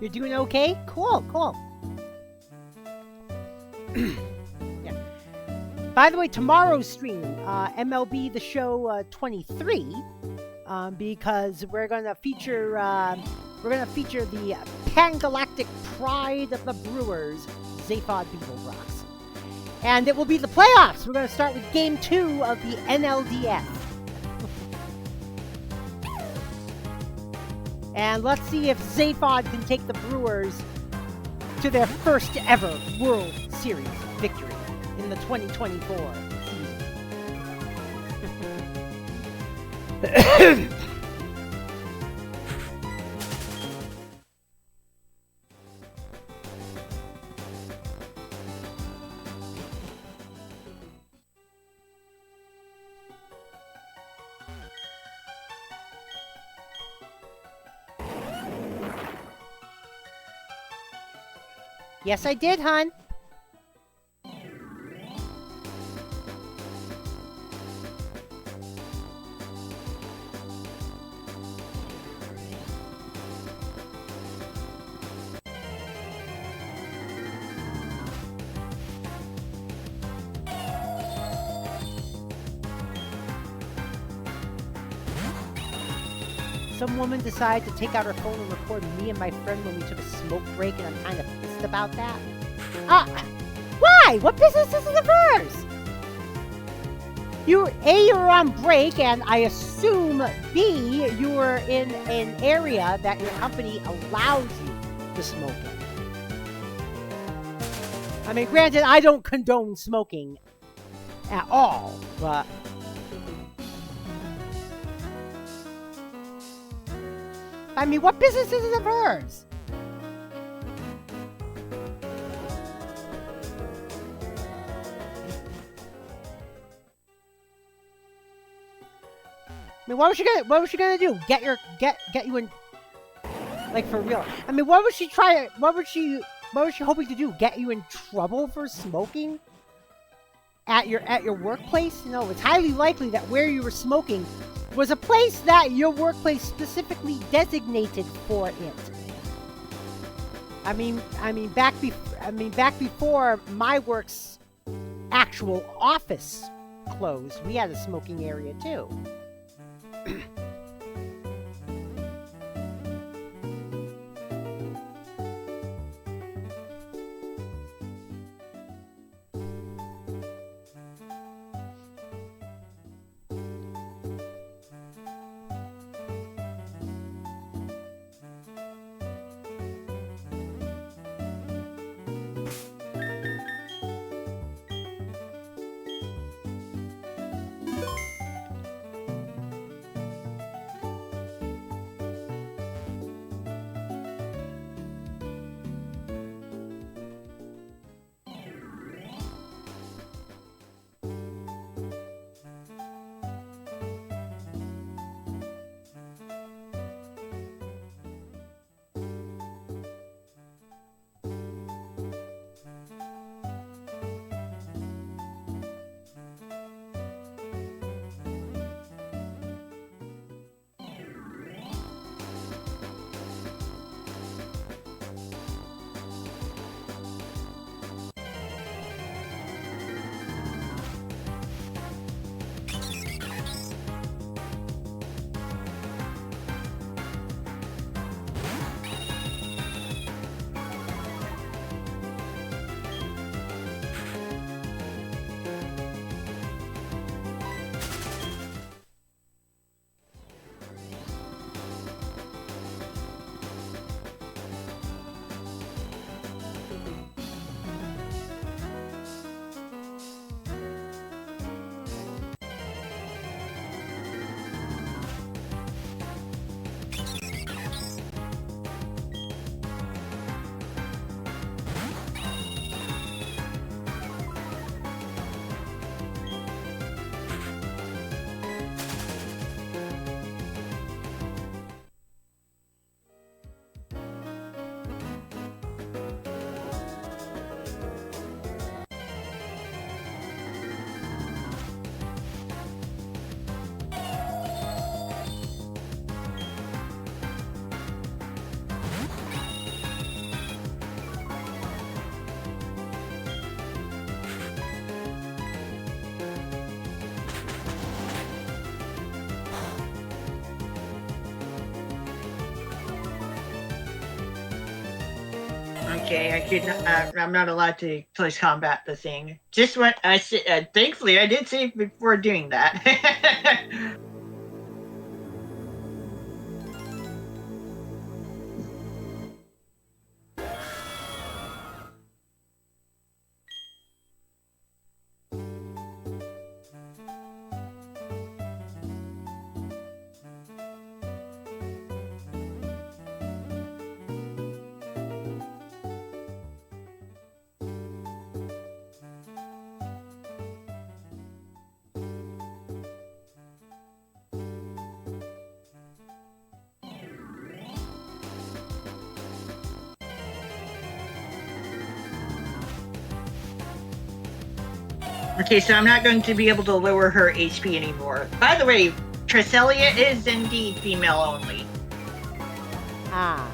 You're doing okay? Cool. Yeah. By the way, tomorrow's stream, MLB The Show 23, because we're gonna feature the Pan-Galactic Pride of the Brewers, Zaphod Beetlebrox. And it will be the playoffs. We're going to start with game 2 of the NLDS. And let's see if Zaphod can take the Brewers to their first ever World Series victory in the 2024 season. Yes, I did, hon. Some woman decided to take out her phone and record me and my friend when we took a smoke break, and I'm kind of pissed about that. Why? What business is it of hers? You were on break, and I assume, B, you were in an area that your company allows you to smoke in. I mean, granted, I don't condone smoking at all, but... I mean, what business is it of hers? I mean, what was she gonna do? Get you in, like, for real? I mean, what was she hoping to do? Get you in trouble for smoking at your workplace? No, it's highly likely that where you were smoking was a place that your workplace specifically designated for it. I mean, back before my work's actual office closed, we had a smoking area too. Okay, I could. I'm not allowed to close combat the thing. Just what I said. Thankfully, I did save before doing that. Okay, so I'm not going to be able to lower her HP anymore. By the way, Tresselia is indeed female only. Ah.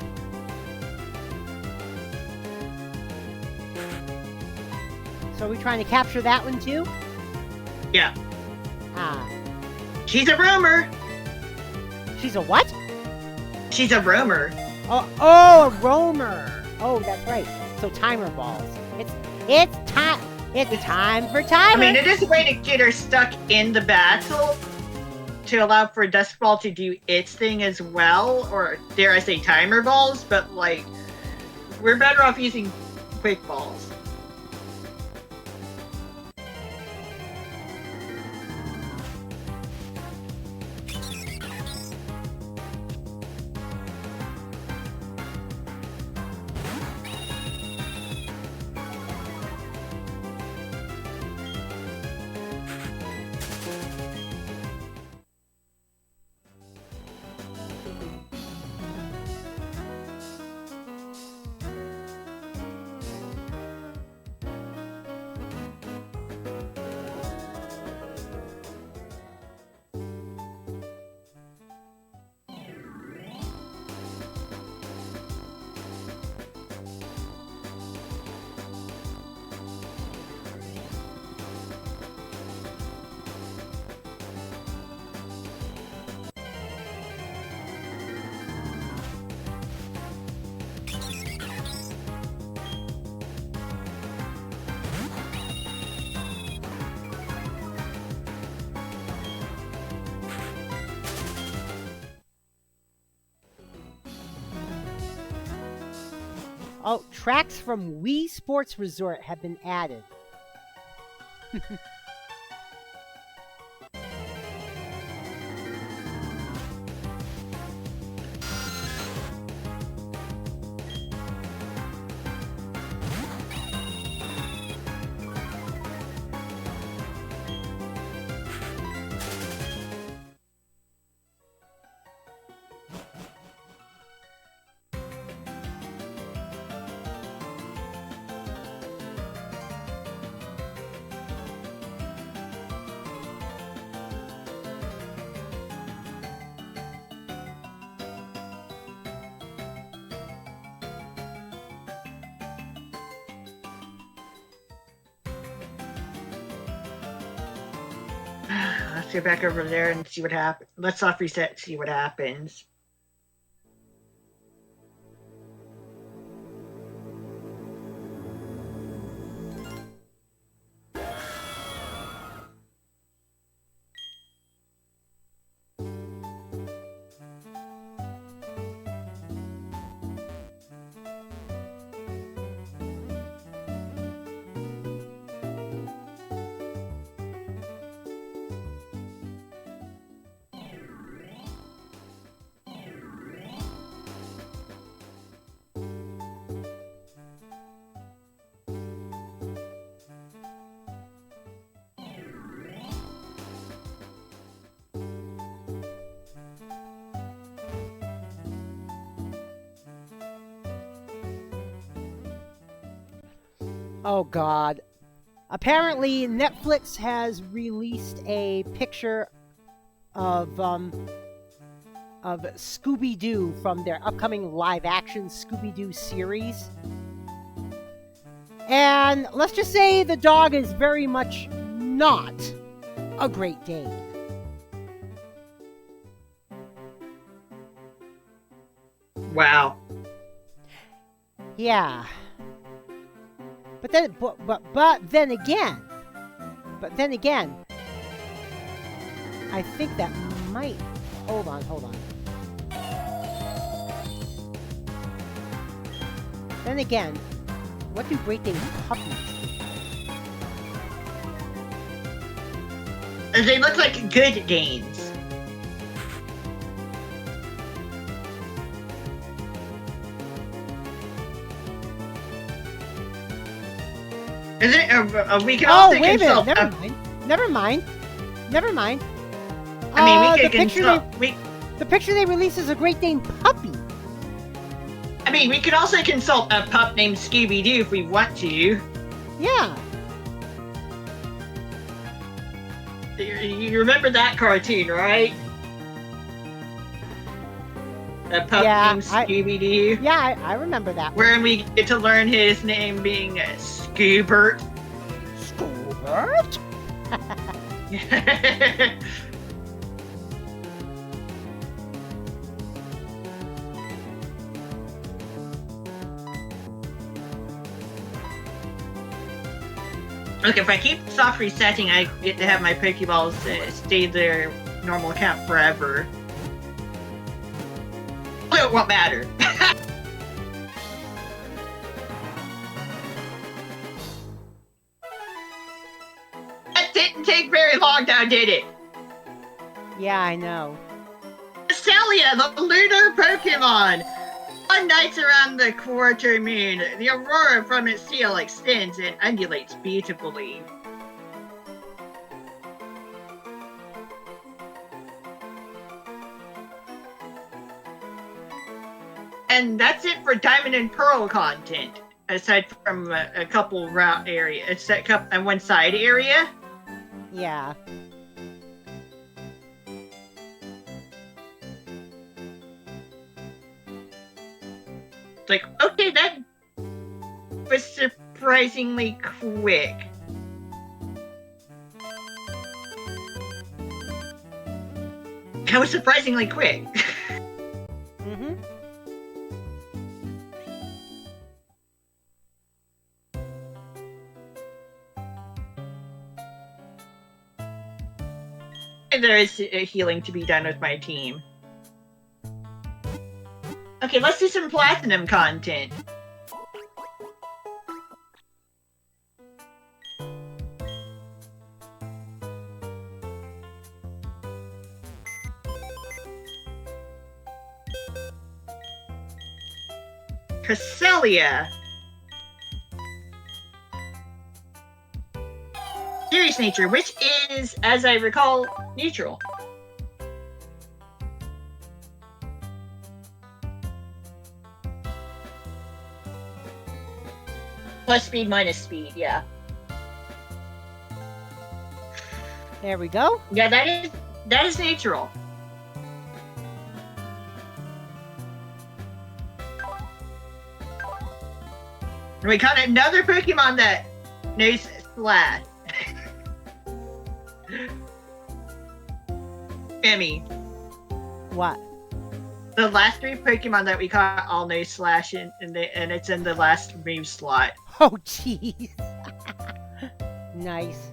So are we trying to capture that one too? Yeah. Ah. She's a roamer. She's a what? She's a roamer. Oh, a roamer. Oh, that's right. So timer balls. It's time. It's time for timer. I mean, it is a way to get her stuck in the battle to allow for Dusk Ball to do its thing as well, or dare I say timer balls, but like, we're better off using quick balls. Oh, tracks from Wii Sports Resort have been added. Let's go back over there and see what happens. Let's soft reset, see what happens. Oh God. Apparently, Netflix has released a picture of Scooby-Doo from their upcoming live-action Scooby-Doo series. And let's just say the dog is very much not a Great Dane. Wow. Yeah. But then again, I think that might. Hold on. Then again, what do Great Dane puppies do? They look like good Danes. Is it? We can also wait a consult. minute. Never mind. I mean, we could consult. The picture they release is a Great Dane puppy. I mean, we could also consult a pup named Scooby-Doo if we want to. Yeah. You remember that cartoon, right? A pup named Scooby-Doo? Yeah, I remember that. Where we get to learn his name being Scoobert. Scoobert? Look, if I keep soft resetting, I get to have my Pokeballs stay their normal count forever. So it won't matter. That didn't take very long now, did it? Yeah, I know. Celia, the lunar Pokemon! On nights around the quarter moon, the aurora from its seal extends and undulates beautifully. And that's it for Diamond and Pearl content, aside from a couple route areas, and one side area. Yeah. Like, okay, that was surprisingly quick. That was surprisingly quick. Mm-hmm. There is healing to be done with my team. Okay, let's do some platinum content. Cresselia. Serious nature, which is, as I recall, neutral. Plus speed minus speed, yeah. There we go. Yeah, that is neutral. And we caught another Pokemon that knows Slash. Emmy. What? The last 3 Pokemon that we caught all know Slash, and it's in the last move slot. Oh, jeez. Nice.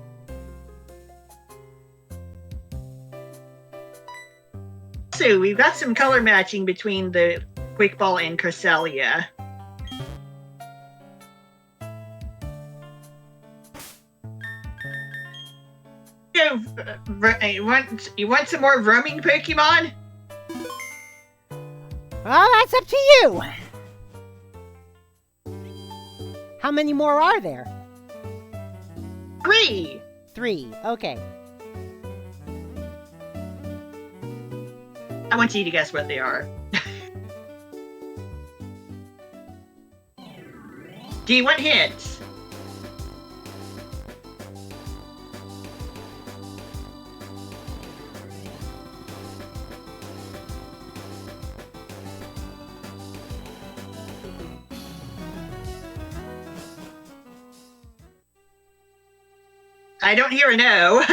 So we've got some color matching between the Quick Ball and Cresselia. You want some more roaming Pokemon? Well, that's up to you. How many more are there? 3. 3. Okay. I want you to guess what they are. Do you want hints? I don't hear a no.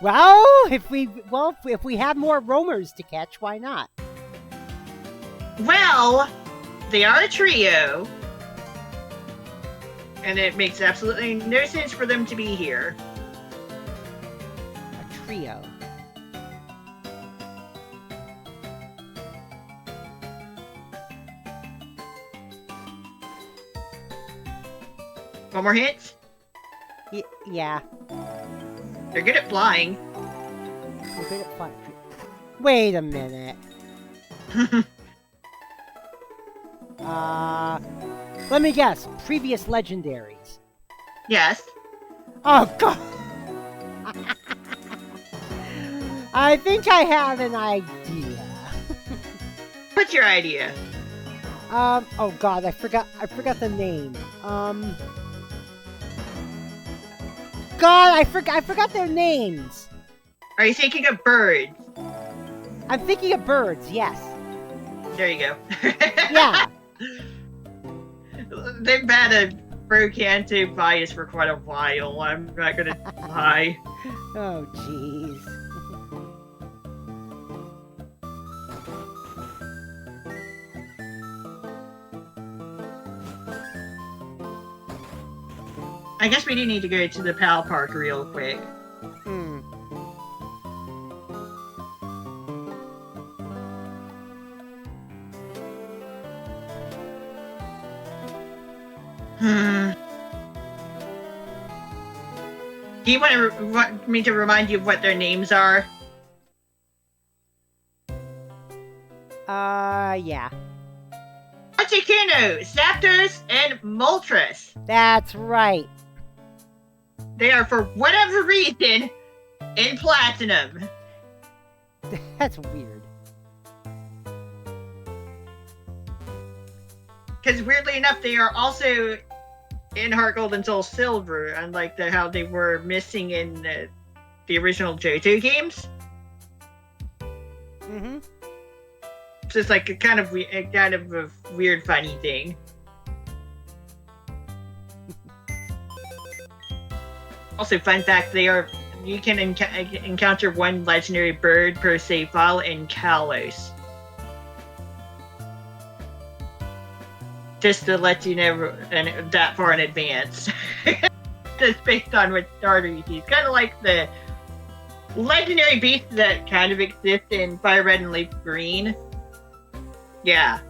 Well, if we have more roamers to catch, why not? Well, they are a trio. And it makes absolutely no sense for them to be here. A trio. One more hint? Yeah. They're good at flying. We're good at flying. Wait a minute. Let me guess. Previous legendaries. Yes. Oh, God. I think I have an idea. What's your idea? Oh God, I forgot the name. God, I forgot their names. Are you thinking of birds? I'm thinking of birds, yes. There you go. Yeah. They've had a pro-Kanto bias for quite a while. I'm not gonna lie. Oh, jeez. I guess we do need to go to the PAL Park real quick. Do you want me to remind you of what their names are? Yeah. Articuno, Zapdos, and Moltres. That's right. They are, for whatever reason, in Platinum. That's weird. Because weirdly enough, they are also in Heart Gold and Soul Silver, unlike how they were missing in the original Johto games. Mm-hmm. It's just like a kind of a weird, funny thing. Also, fun fact: you can encounter one legendary bird per save file in Kalos. Just to let you know that far in advance. That's based on what starter you see. It's kind of like the legendary beasts that kind of exist in Fire Red and Leaf Green. Yeah.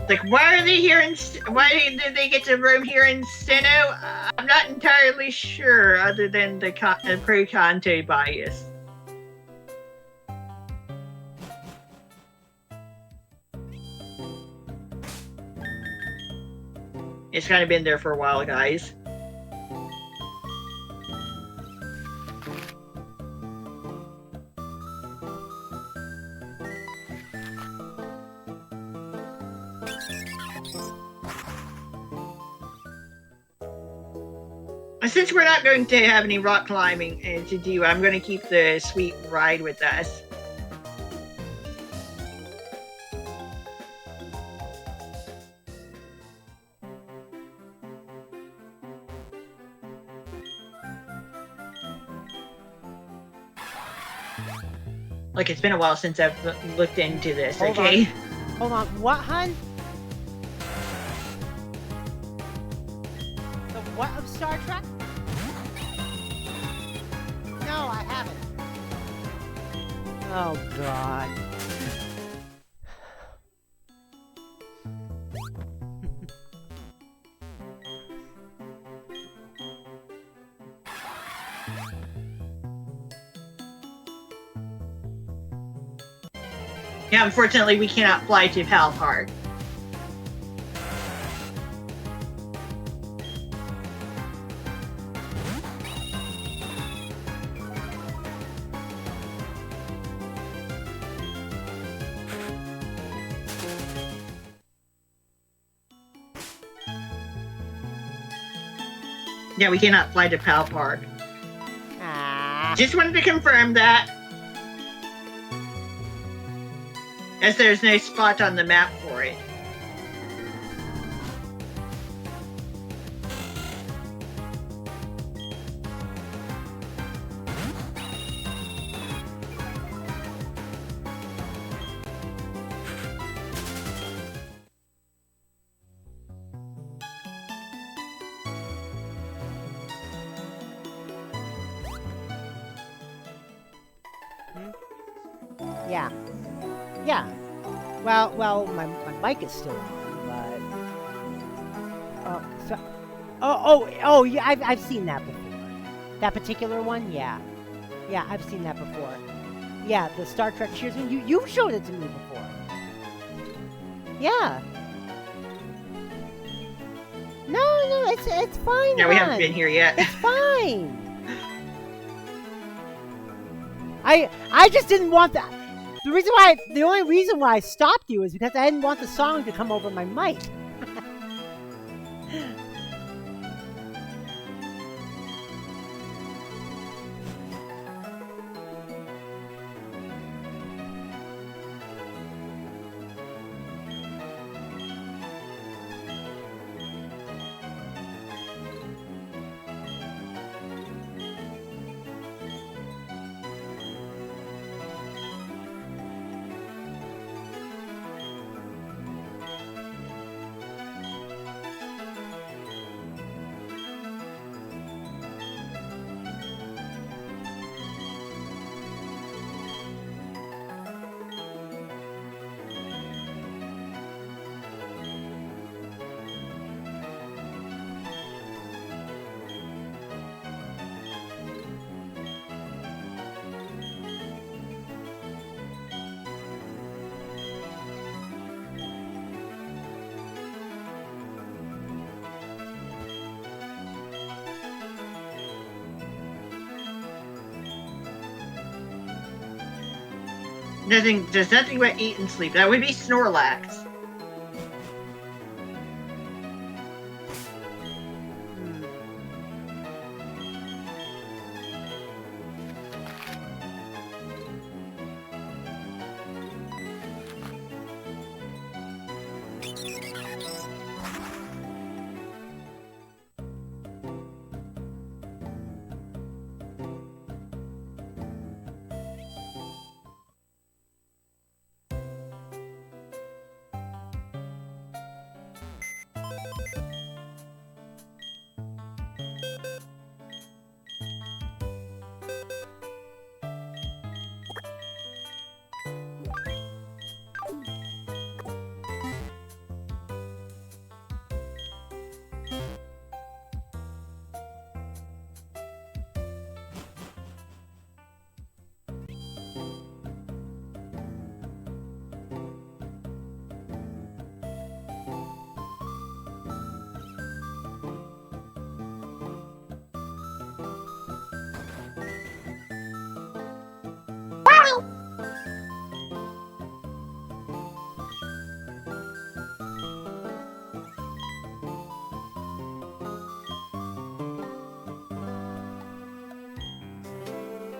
Like, why are they here why did they get to roam here in SINNOH? I'm not entirely sure, other than the pro-Kanto bias. It's kind of been there for a while, guys. Since we're not going to have any rock climbing to do, I'm going to keep the sweet ride with us. Look, it's been a while since I've looked into this, okay? Hold on. What, hun? The what of Star Trek? No, I haven't. Oh, God. Yeah, unfortunately, we cannot fly to PAL Park. Yeah, we cannot fly to PAL Park. Just wanted to confirm that. As there's no spot on the map for it. Yeah. Yeah. Well, my mic is still on, but so, yeah, I've seen that before. That particular one, yeah, yeah, I've seen that before. Yeah, the Star Trek cheersman. You showed it to me before. Yeah. No, it's fine. Yeah, we haven't hon. been here yet. It's fine. I just didn't want that. The only reason why I stopped you is because I didn't want the song to come over my mic. There's nothing but eat and sleep. That would be Snorlax.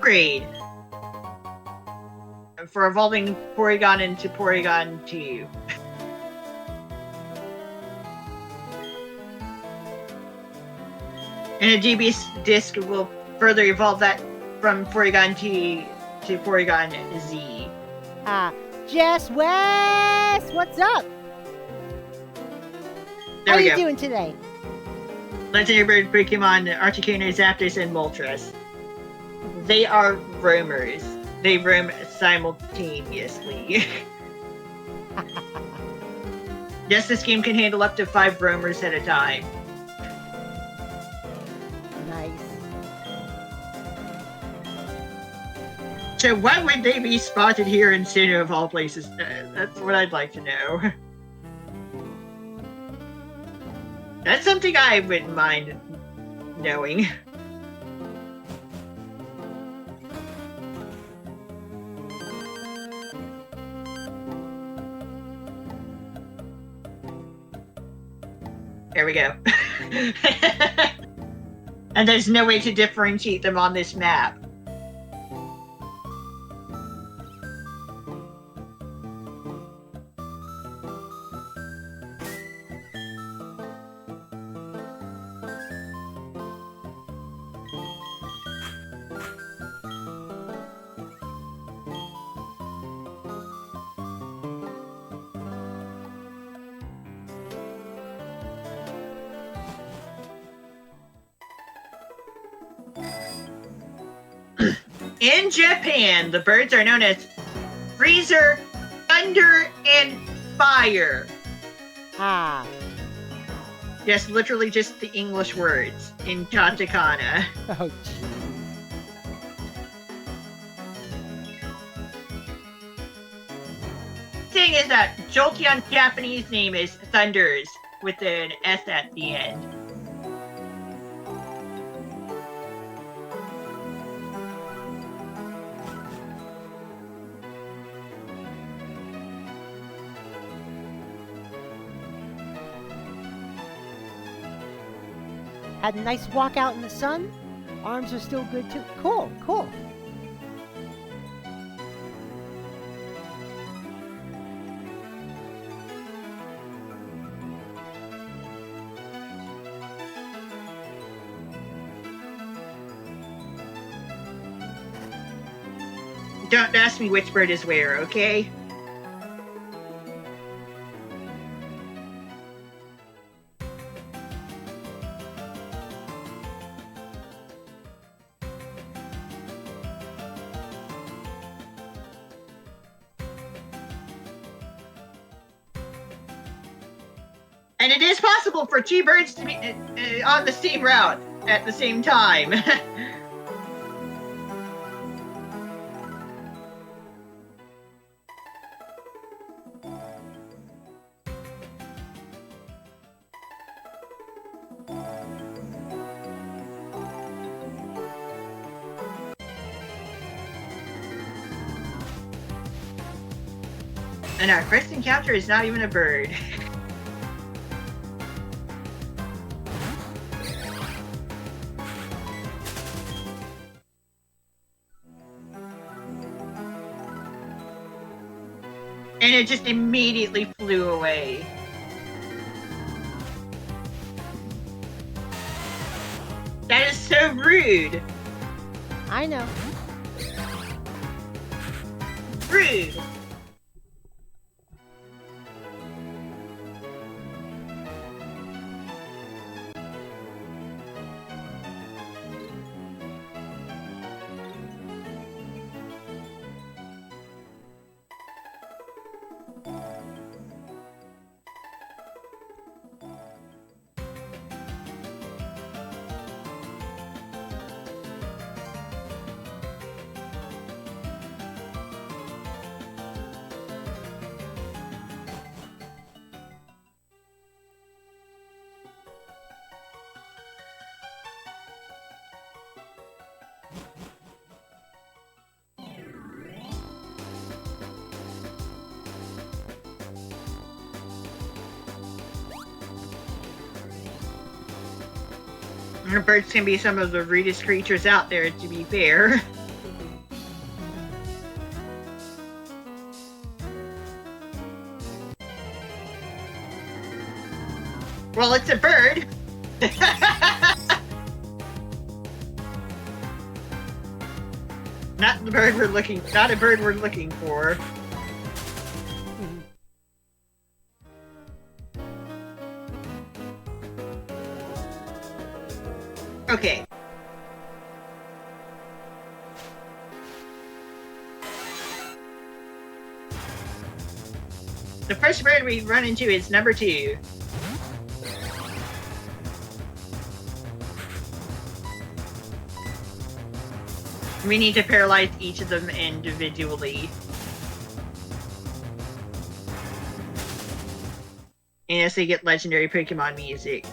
Upgrade. For evolving Porygon into Porygon 2. And a GB disc will further evolve that from Porygon T to Porygon Z. Jess West, what's up? There How we you go. doing today? Legendary bird Pokemon Articuno, Zapdos, and Moltres. They are roamers. They roam simultaneously. Yes, this game can handle up to 5 roamers at a time. Nice. So why would they be spotted here in Sinnoh of all places? That's what I'd like to know. That's something I wouldn't mind knowing. There we go. And there's no way to differentiate them on this map. In Japan, the birds are known as freezer, thunder, and fire. Ah. Yes, literally just the English words in katakana. Oh, jeez. Thing is that Jolteon's Japanese name is Thunders with an S at the end. Had a nice walk out in the sun. Arms are still good too. Cool, cool. Don't ask me which bird is where, okay? And it is possible for two birds to be on the same route at the same time. And our first encounter is not even a bird. And it just immediately flew away. That is so rude. I know. Rude. Birds can be some of the rudest creatures out there, to be fair. Well, it's a bird. Not a bird we're looking for. Okay. The first bird we run into is number 2. We need to paralyze each of them individually. And as they get legendary Pokemon music.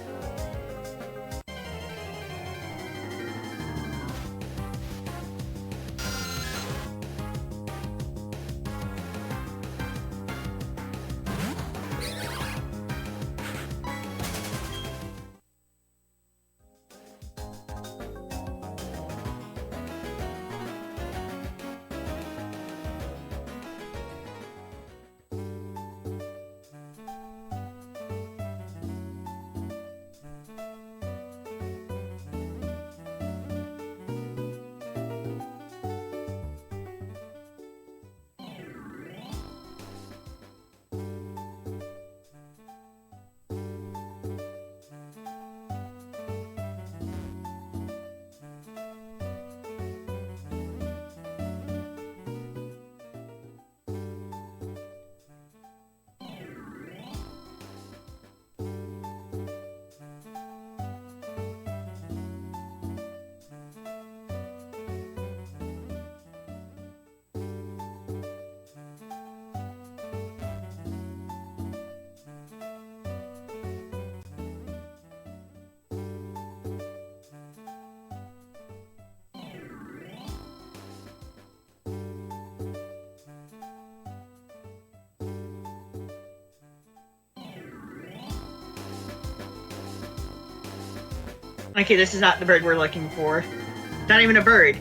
Okay, this is not the bird we're looking for. It's not even a bird.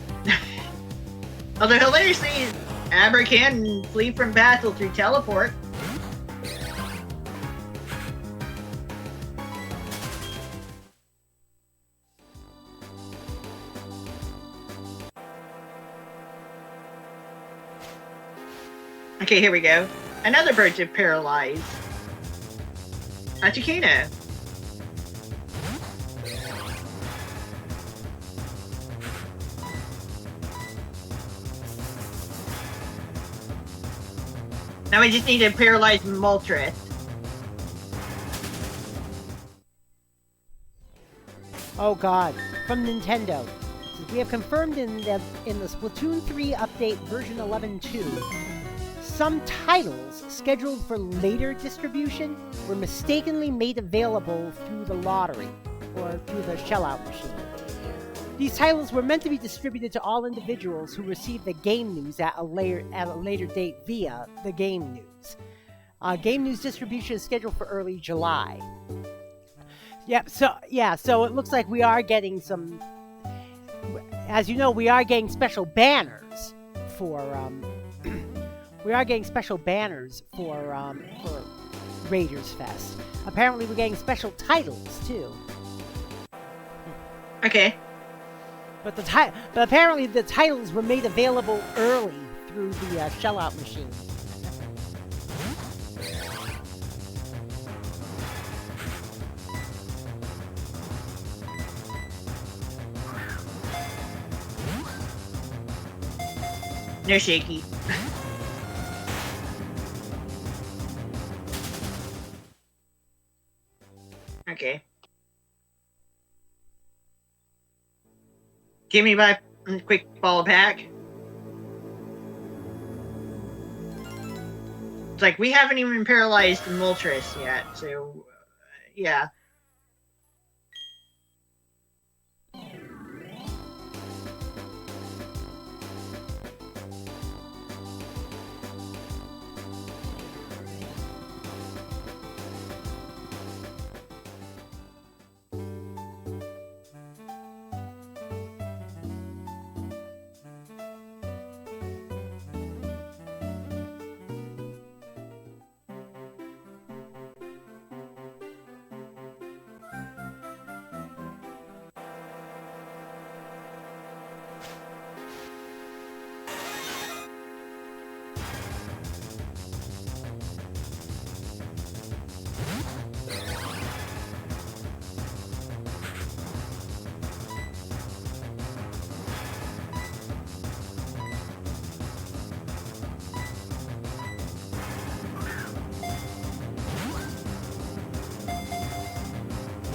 Although hilariously, Aber can flee from battle through teleport. Okay, here we go. Another bird to paralyze. Achikino. Now we just need to paralyze Moltres. Oh God! From Nintendo, we have confirmed in the Splatoon 3 update version 11.2, some titles scheduled for later distribution were mistakenly made available through the lottery or through the shell-out machine. These titles were meant to be distributed to all individuals who received the game news at a later date via the game news. Game news distribution is scheduled for early July. So it looks like we are getting some. As you know, we are getting special banners for. We are getting special banners for Raiders Fest. Apparently, we're getting special titles too. Okay. But apparently the titles were made available early through the shell-out machine. No shaky. Okay. Give me my quick ball pack. It's like we haven't even paralyzed Moltres yet, so yeah.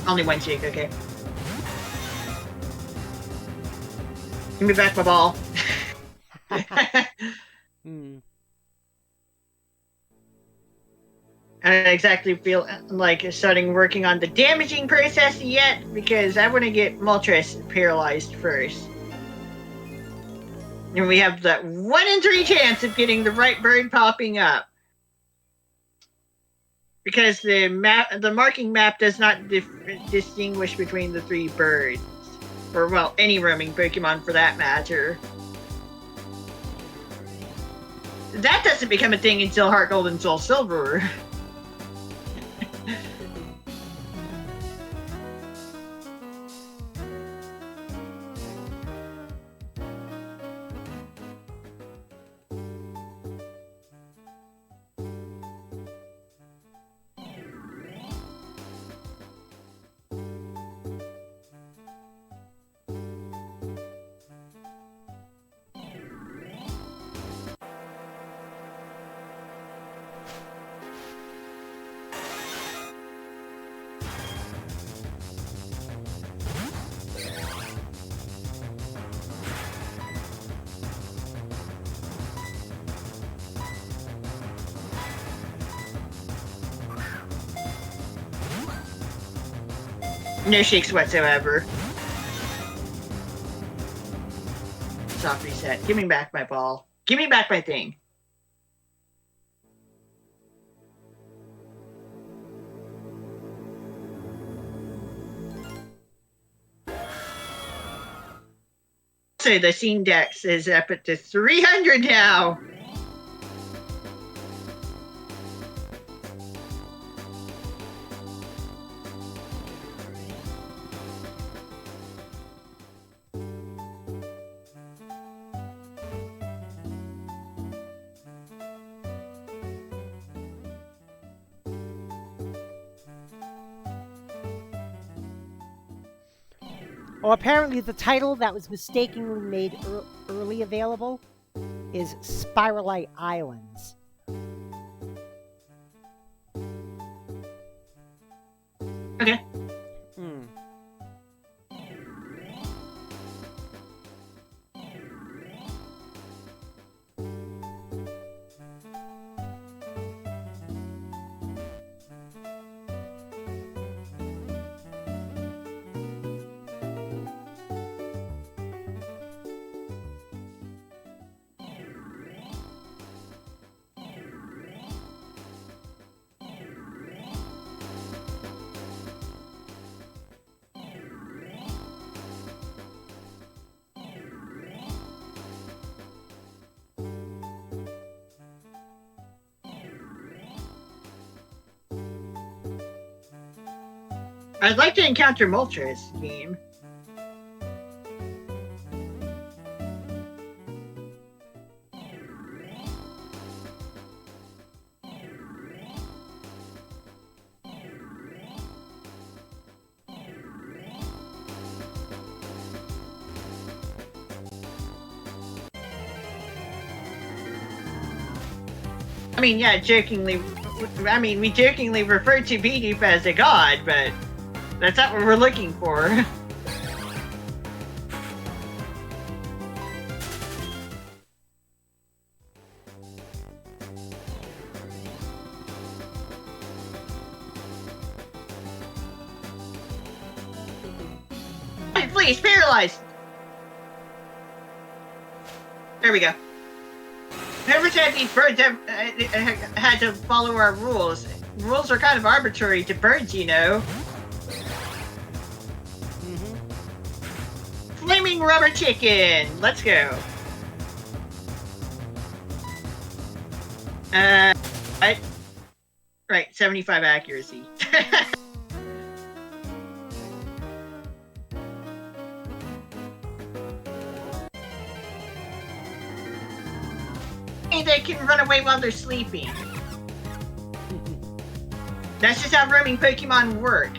Only one shake, okay. Give me back my ball. Hmm. I don't exactly feel like starting working on the damaging process yet, because I want to get Moltres paralyzed first. And we have that 1 in 3 chance of getting the right bird popping up. Because the marking map does not distinguish between the 3 birds. Or, well, any roaming Pokemon for that matter. That doesn't become a thing until Heart Gold and Soul Silver. No shakes whatsoever. Soft reset. Give me back my ball. Give me back my thing. So the scene dex is up at to 300 now. Oh, apparently the title that was mistakenly made early available is Spiralite Islands. Okay. I'd like to encounter Moltres game. I mean, yeah, jokingly. I mean, we jokingly refer to Bidoof as a god, but that's not what we're looking for. Hey, please, paralyzed! There we go. Whoever said these birds have, had to follow our rules. Rules are kind of arbitrary to birds, you know. Flaming rubber chicken! Let's go. Right, 75 accuracy. Hey, they can run away while they're sleeping. That's just how roaming Pokemon work.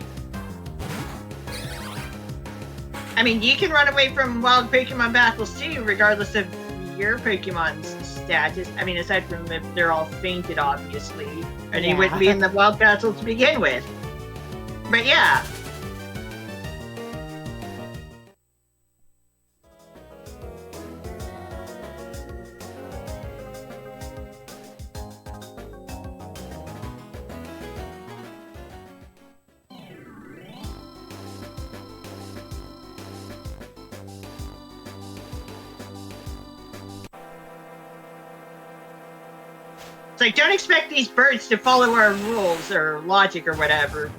I mean, you can run away from wild Pokemon battles too, regardless of your Pokemon's status. I mean, aside from if they're all fainted, obviously. Or they wouldn't be in the wild battle to begin with. But yeah. It's like, don't expect these birds to follow our rules or logic or whatever.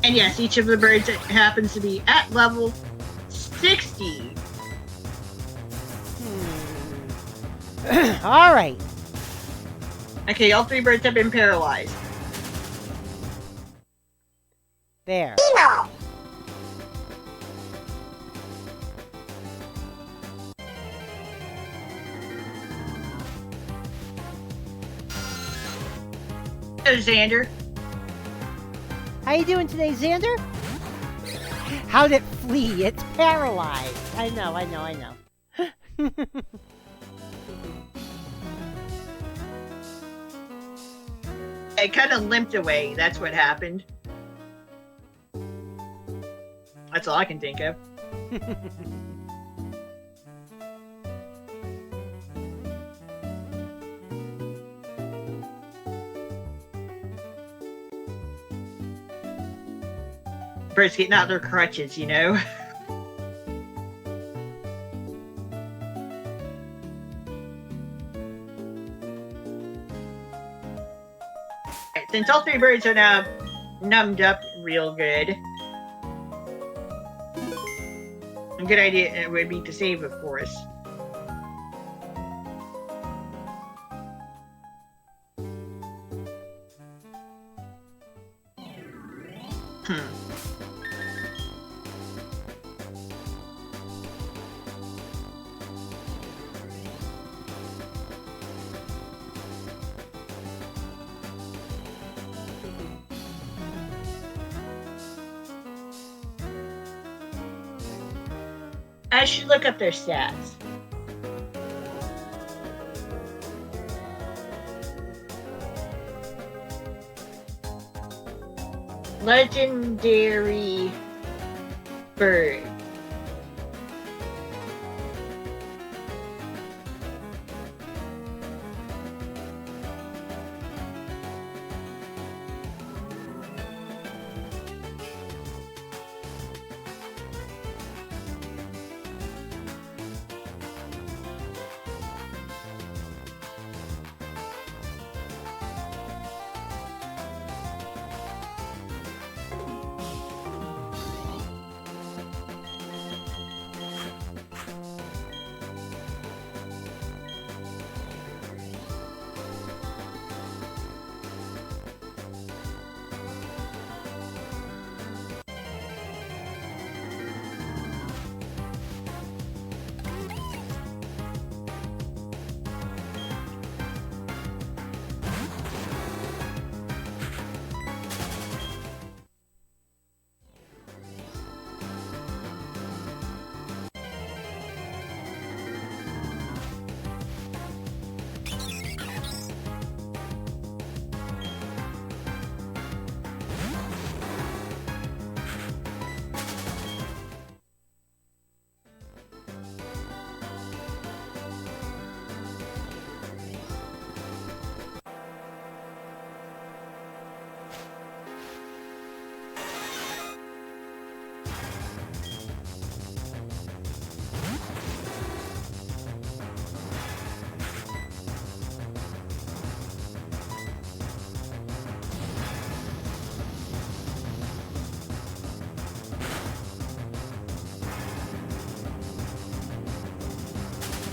And yes, each of the birds happens to be at level 60. All right. Okay, all 3 birds have been paralyzed. There. SINNOH! Hello, Xander. How you doing today, Xander? How'd it flee? It's paralyzed. I know. It kind of limped away. That's what happened. That's all I can think of. Birds getting out their crutches, you know? Right, since all 3 birds are now numbed up real good, A good idea would be to save, of course. I should look up their stats. Legendary bird.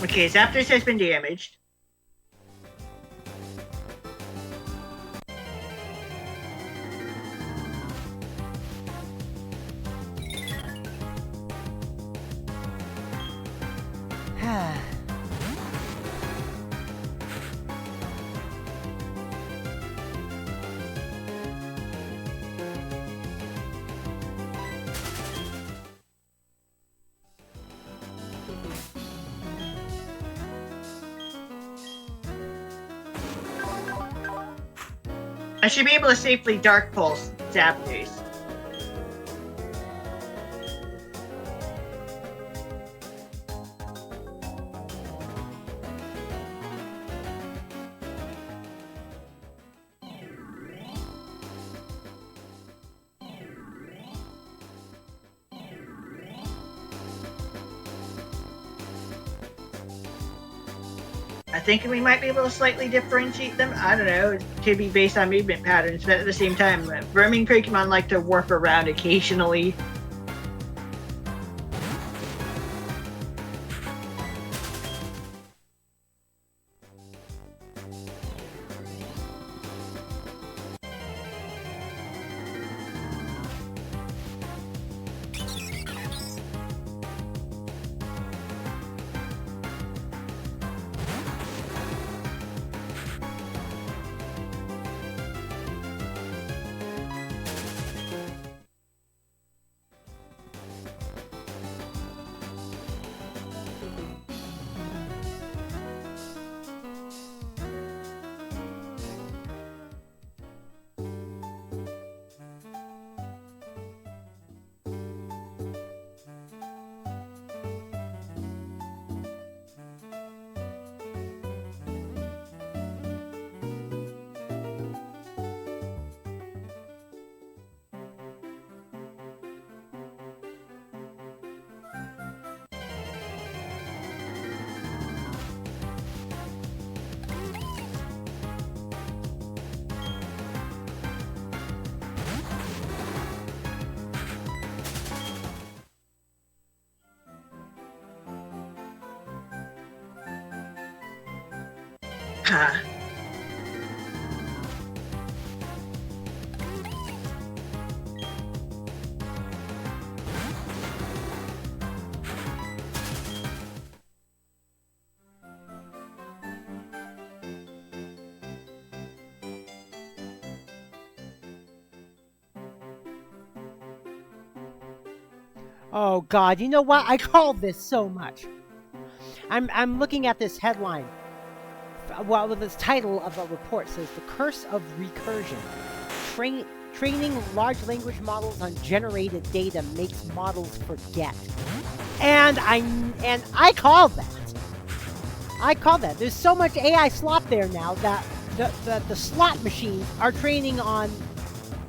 Okay, Zapdos has been damaged. I should be able to safely Dark Pulse Zapdos. I think we might be able to slightly differentiate them. I don't know. It could be based on movement patterns, but at the same time, roaming Pokemon like to warp around occasionally. Oh God, you know what? I called this so much. I'm looking at this headline. Well, this title of a report says the curse of recursion. Training large language models on generated data makes models forget. And I called that. I called that. There's so much AI slop there now that the slot machines are training on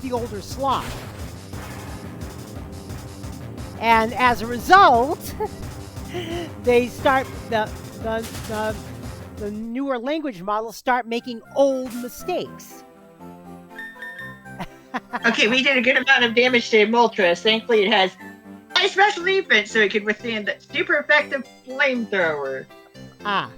the older slot. And as a result, they start the newer language models start making old mistakes. Okay, we did a good amount of damage to Moltres. Thankfully, it has a special defense, so it can withstand that super effective flamethrower. Ah.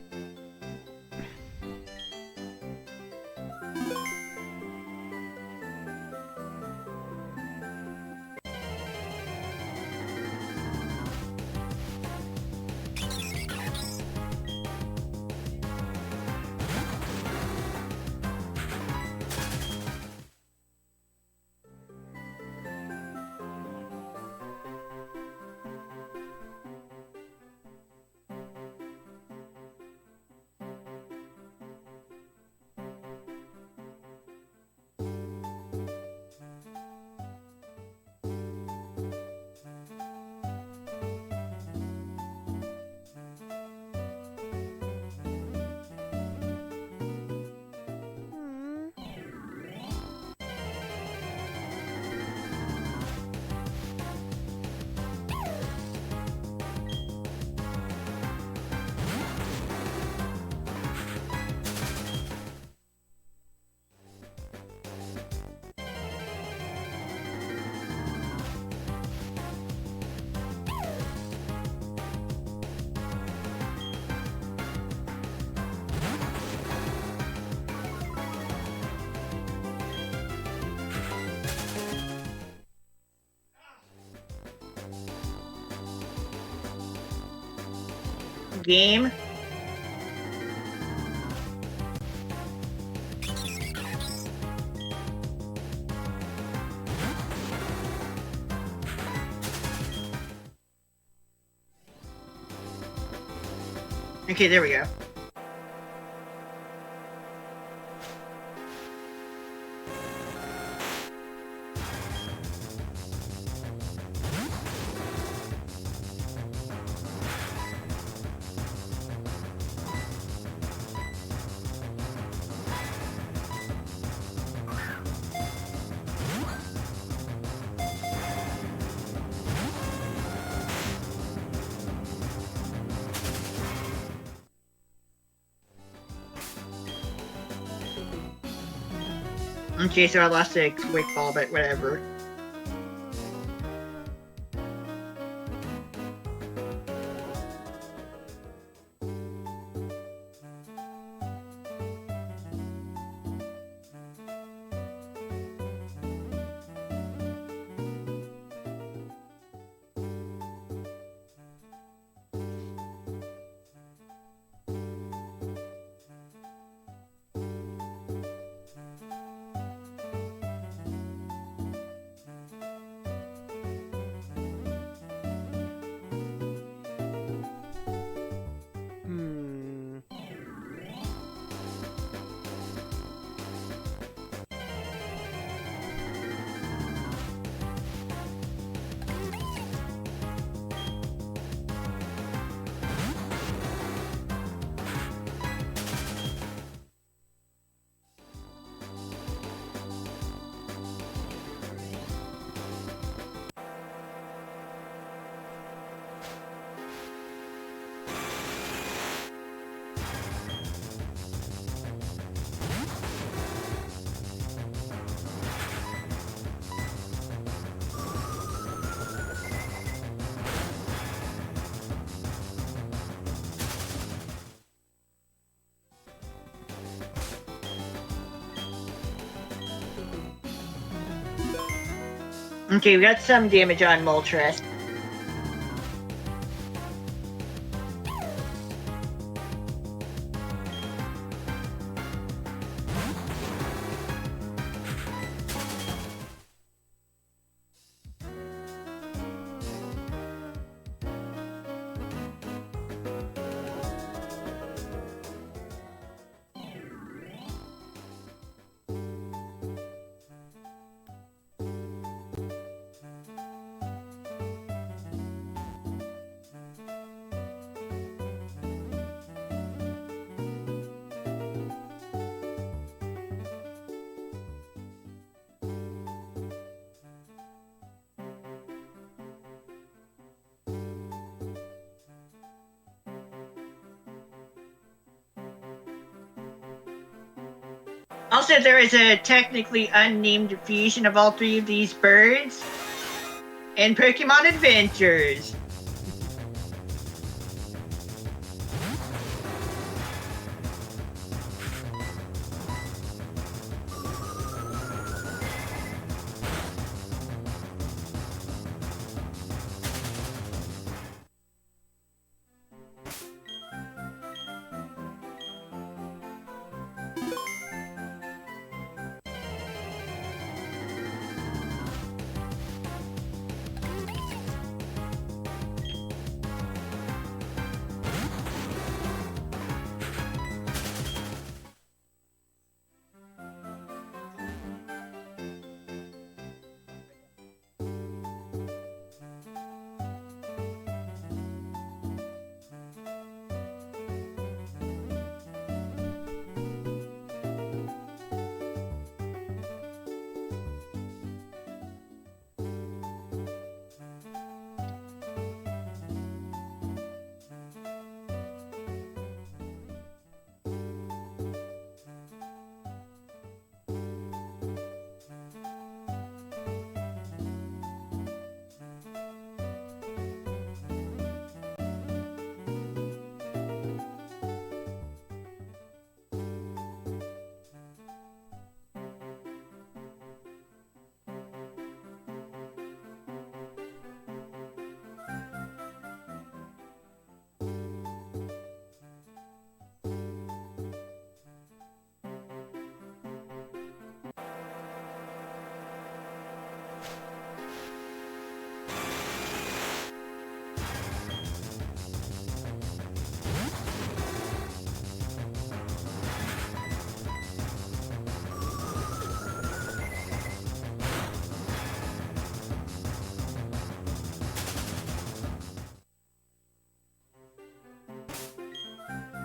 Game. Okay, there we go. Okay, so I lost a quick ball, but whatever. Okay, we got some damage on Moltres. Also, there is a technically unnamed fusion of all three of these birds in Pokemon Adventures.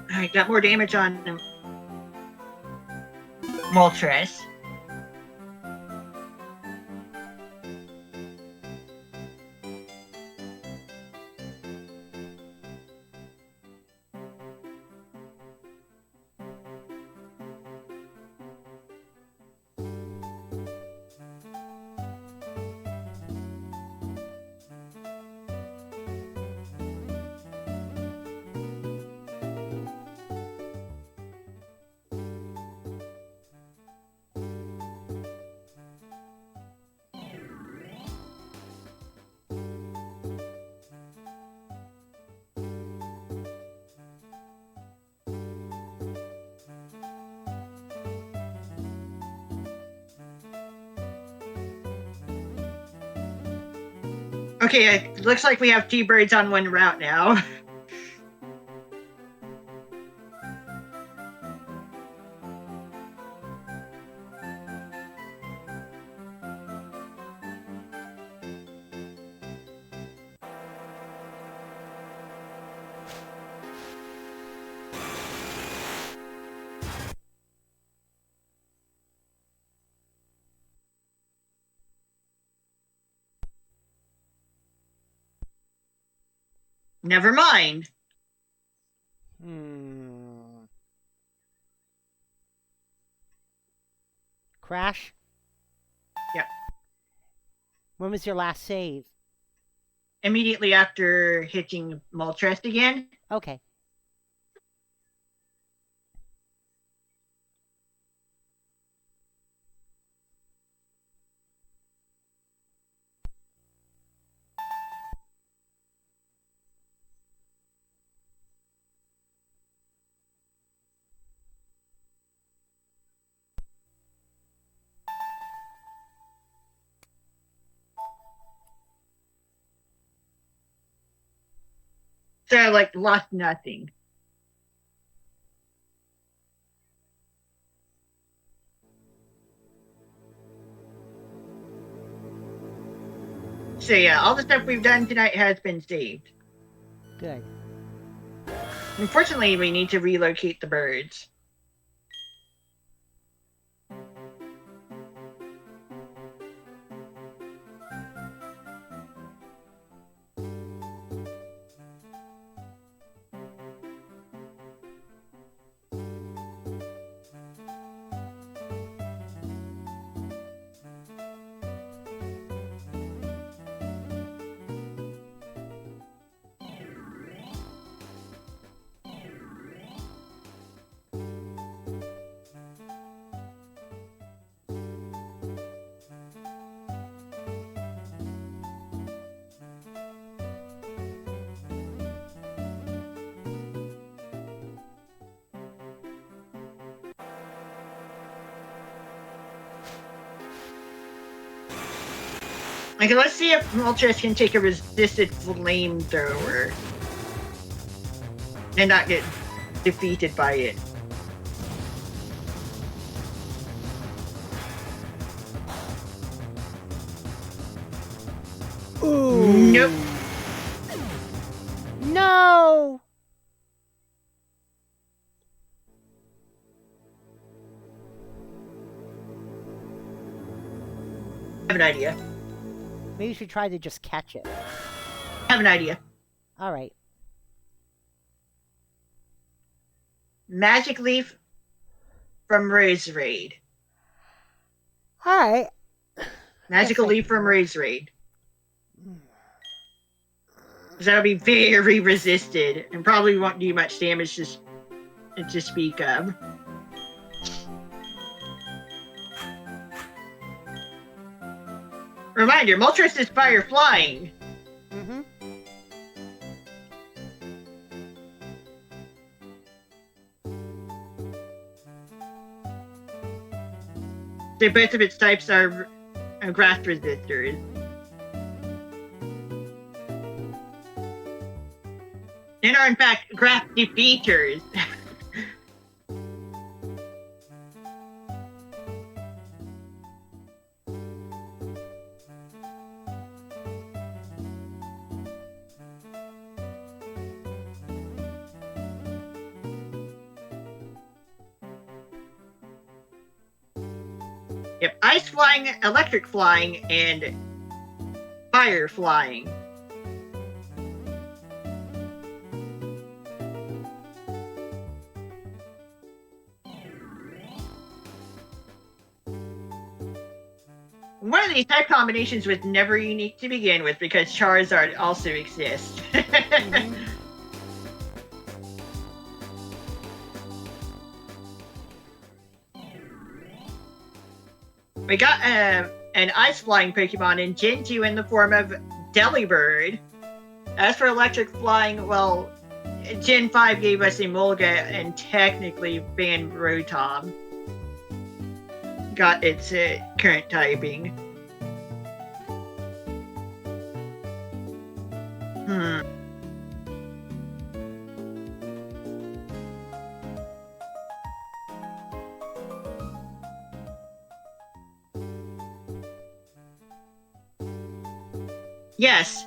I got more damage on Moltres. Okay, it looks like we have T-birds on one route now. Never mind. Crash? Yeah. When was your last save? Immediately after hitting Moltres again. Okay. So I like lost nothing. So yeah, all the stuff we've done tonight has been saved. Good. Unfortunately, we need to relocate the birds. Okay, let's see if Moltres can take a resisted flamethrower and not get defeated by it. Ooh. Nope. No. I have an idea. Maybe you should try to just catch it. I have an idea. All right. Magic Leaf from Rose Raid. All right. Magical Yes, I Leaf from can. Rose Raid. That'll be very resisted and probably won't do much damage to speak of. Reminder, Moltres is fire flying. Mm-hmm. So both of its types are grass resistors. And are in fact grass defeaters. Yep, ice flying, electric flying, and fire flying. One of these type combinations was never unique to begin with because Charizard also exists. Mm-hmm. We got an ice flying Pokemon in Gen 2 in the form of Delibird. As for electric flying, well, Gen 5 gave us Emolga and technically banned Rotom. Got its current typing. Yes,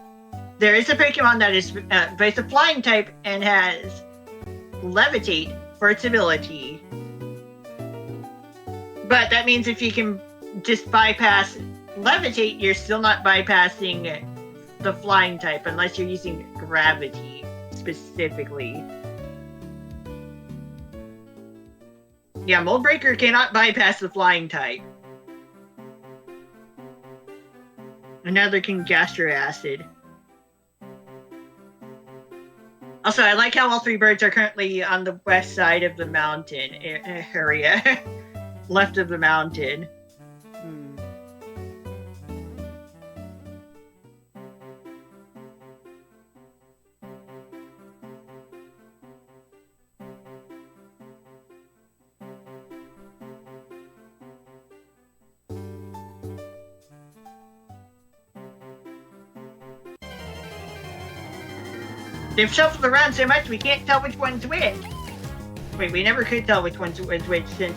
there is a Pokemon that is both a flying type and has Levitate for its ability. But that means if you can just bypass Levitate, you're still not bypassing the flying type unless you're using Gravity specifically. Yeah, Moldbreaker cannot bypass the flying type. Another can Gastro Acid. Also, I like how all three birds are currently on the west side of the mountain area. Left of the mountain. They've shuffled around so much we can't tell which one's which. Wait, we never could tell which one's which since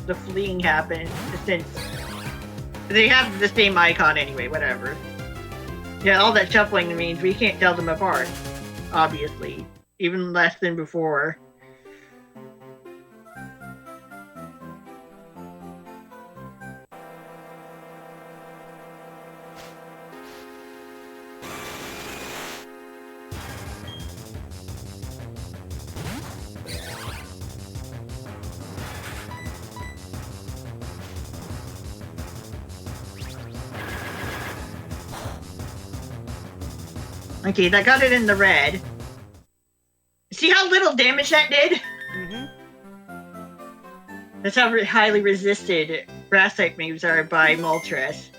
the fleeing happened. Since they have the same icon anyway, whatever. Yeah, all that shuffling means we can't tell them apart. Obviously, even less than before. Okay, that got it in the red. See how little damage that did? Mm-hmm. That's how highly resisted grass type moves are by Moltres.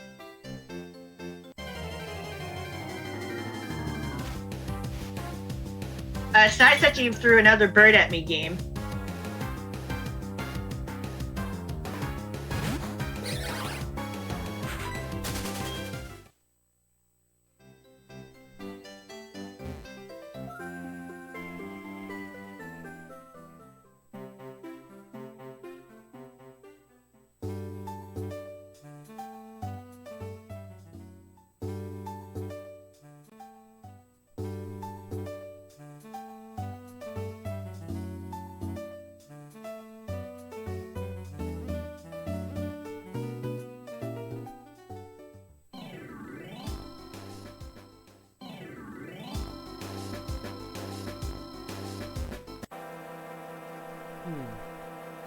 Side touching threw another bird at me game.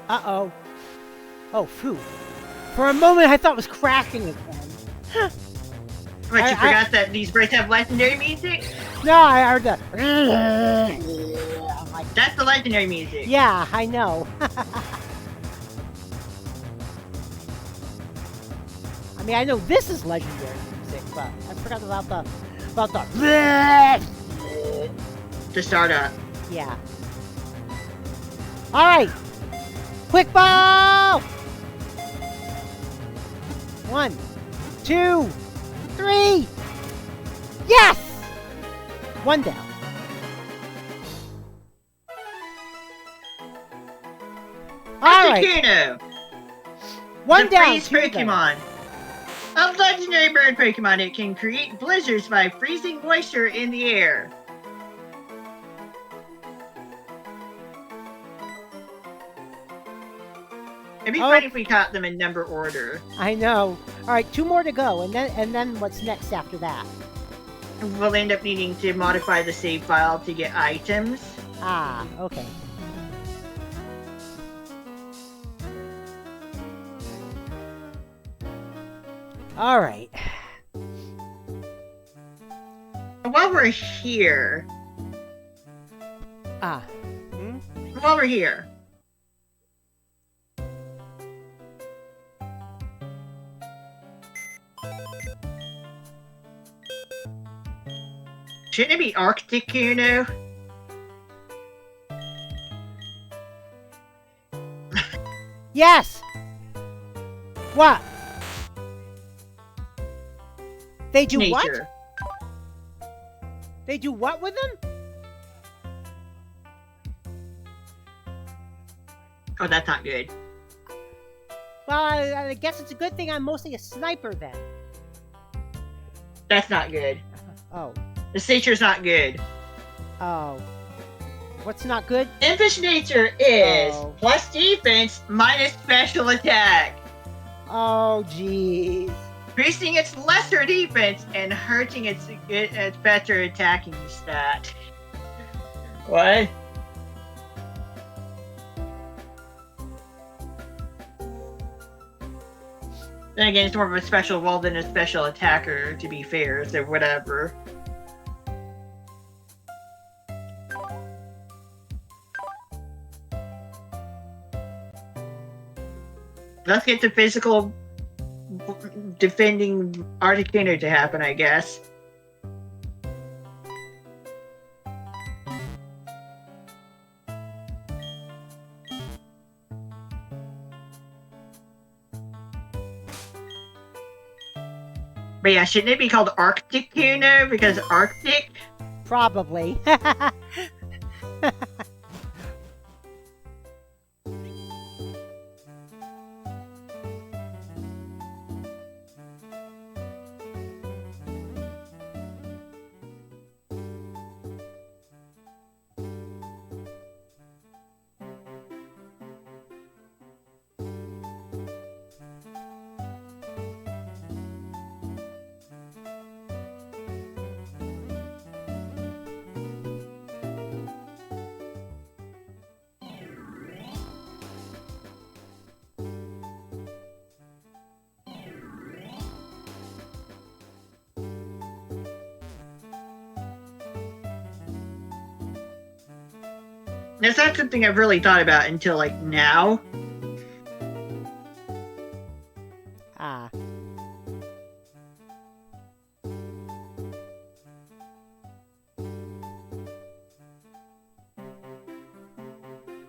Uh-oh. Oh, phew. For a moment, I thought it was crashing again. But you forgot that these birds have legendary music? No, I heard the... That's the legendary music. Yeah, I know. I mean, I know this is legendary music, but I forgot about the... To start up. Yeah. Alright! Quick ball! 1, 2, 3! Yes! 1 down. Alright. Articuno! 1 down. Freeze Pokemon. A legendary bird Pokemon. It can create blizzards by freezing moisture in the air. It'd be fun if we caught them in number order. I know. Alright, 2 more to go, and then what's next after that? We'll end up needing to modify the save file to get items. Ah, okay. Alright. While we're here... Ah. While we're here... Shouldn't it be Arcticuno? Yes! What? They do Nature. what? They do what with them? Oh, that's not good. Well, I guess it's a good thing I'm mostly a sniper then. That's not good. Oh. This nature's not good. Oh. What's not good? Impish nature is Oh. plus defense minus special attack. Oh, jeez. Increasing its lesser defense and hurting its better attacking stat. What? Then again, it's more of a special wall than a special attacker, to be fair, so whatever. Let's get the physical defending Articuno to happen, I guess. But yeah, shouldn't it be called Arcticuno? Because Arctic? Probably. That's not something I've really thought about until like now. Ah.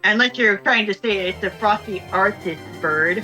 And like you're trying to say, it's a frosty artist bird.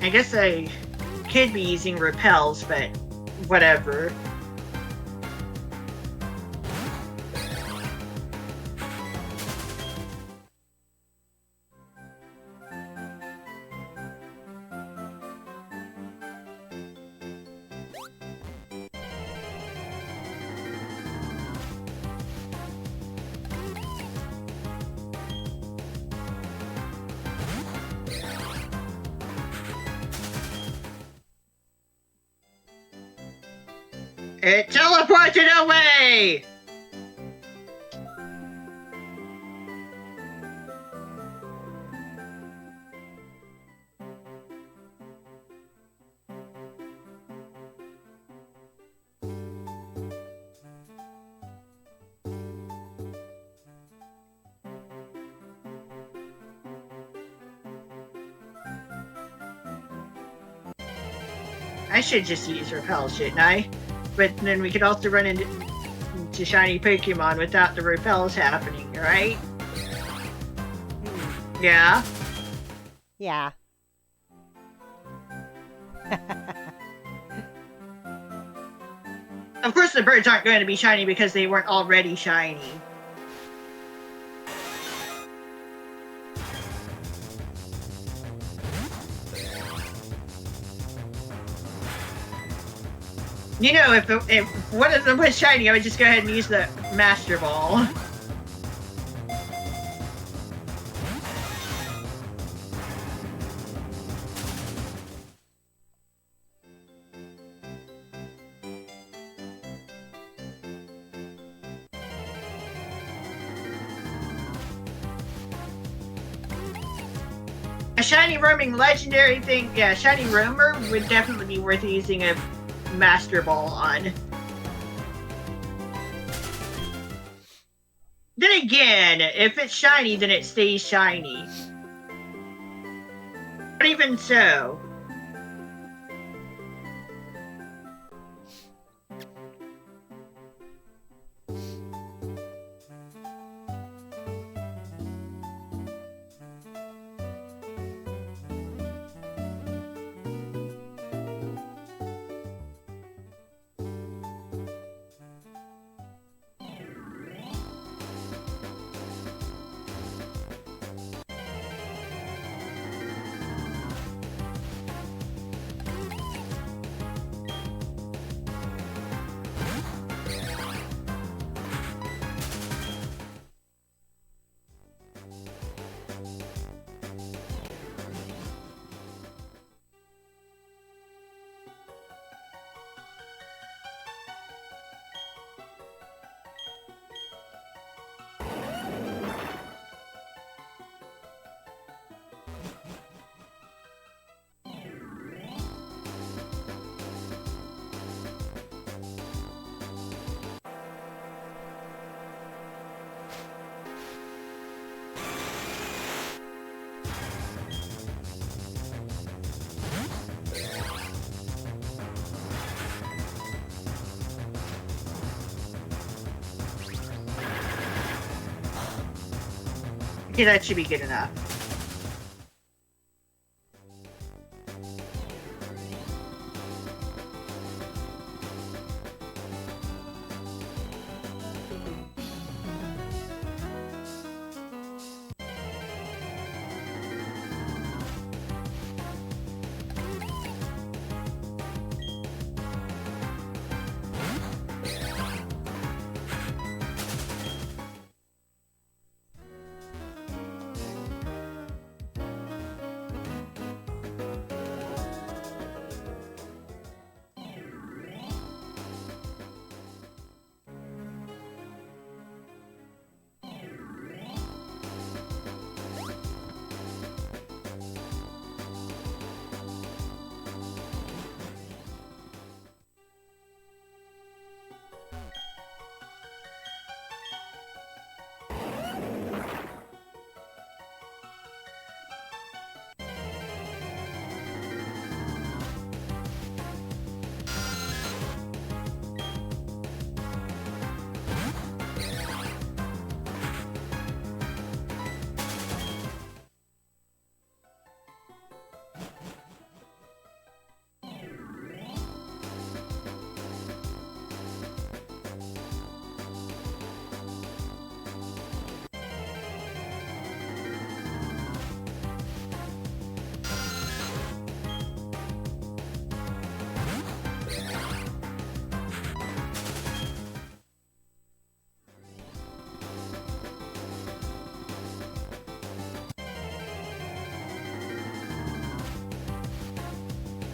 I guess I could be using repels, but whatever. It teleported away! I should just use repel, shouldn't I? But then we could also run into shiny Pokemon without the repels happening, right? Yeah? Yeah. Of course the birds aren't going to be shiny because they weren't already shiny. You know, if one of them was shiny, I would just go ahead and use the Master Ball. A shiny roaming legendary thing, yeah, shiny roamer would definitely be worth using a Master Ball on. Then again, if it's shiny, then it stays shiny. But even so. Okay, that should be good enough.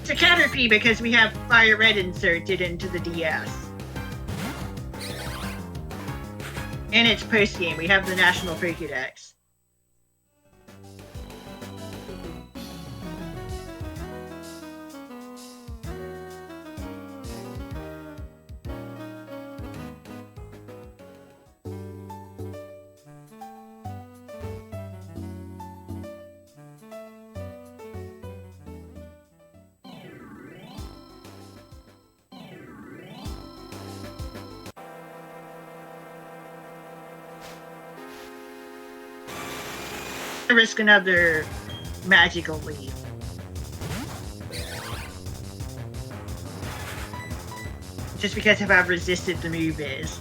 It's a counter P because we have Fire Red inserted into the DS. And it's post-game. We have the National Pokédex. Risk another magical leap. Just because of how resistant the move is.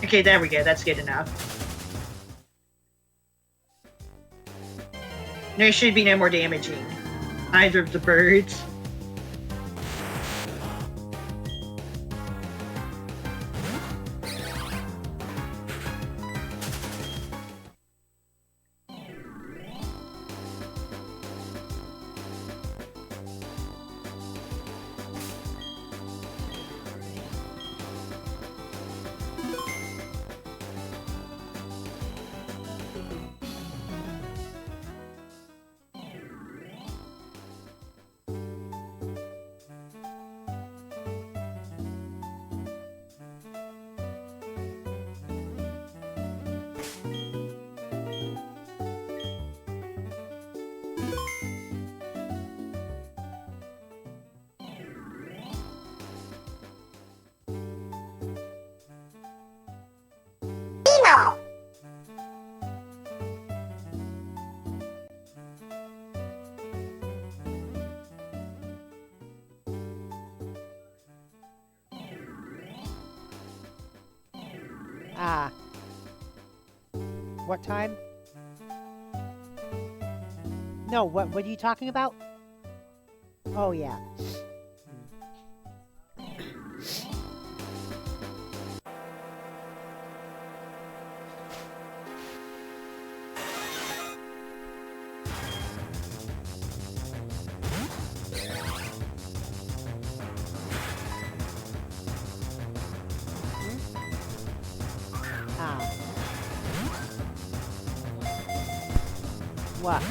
Okay, there we go. That's good enough. There should be no more damaging either of the birds. Ah. What time? No, what are you talking about? Oh, yeah. Ah. What?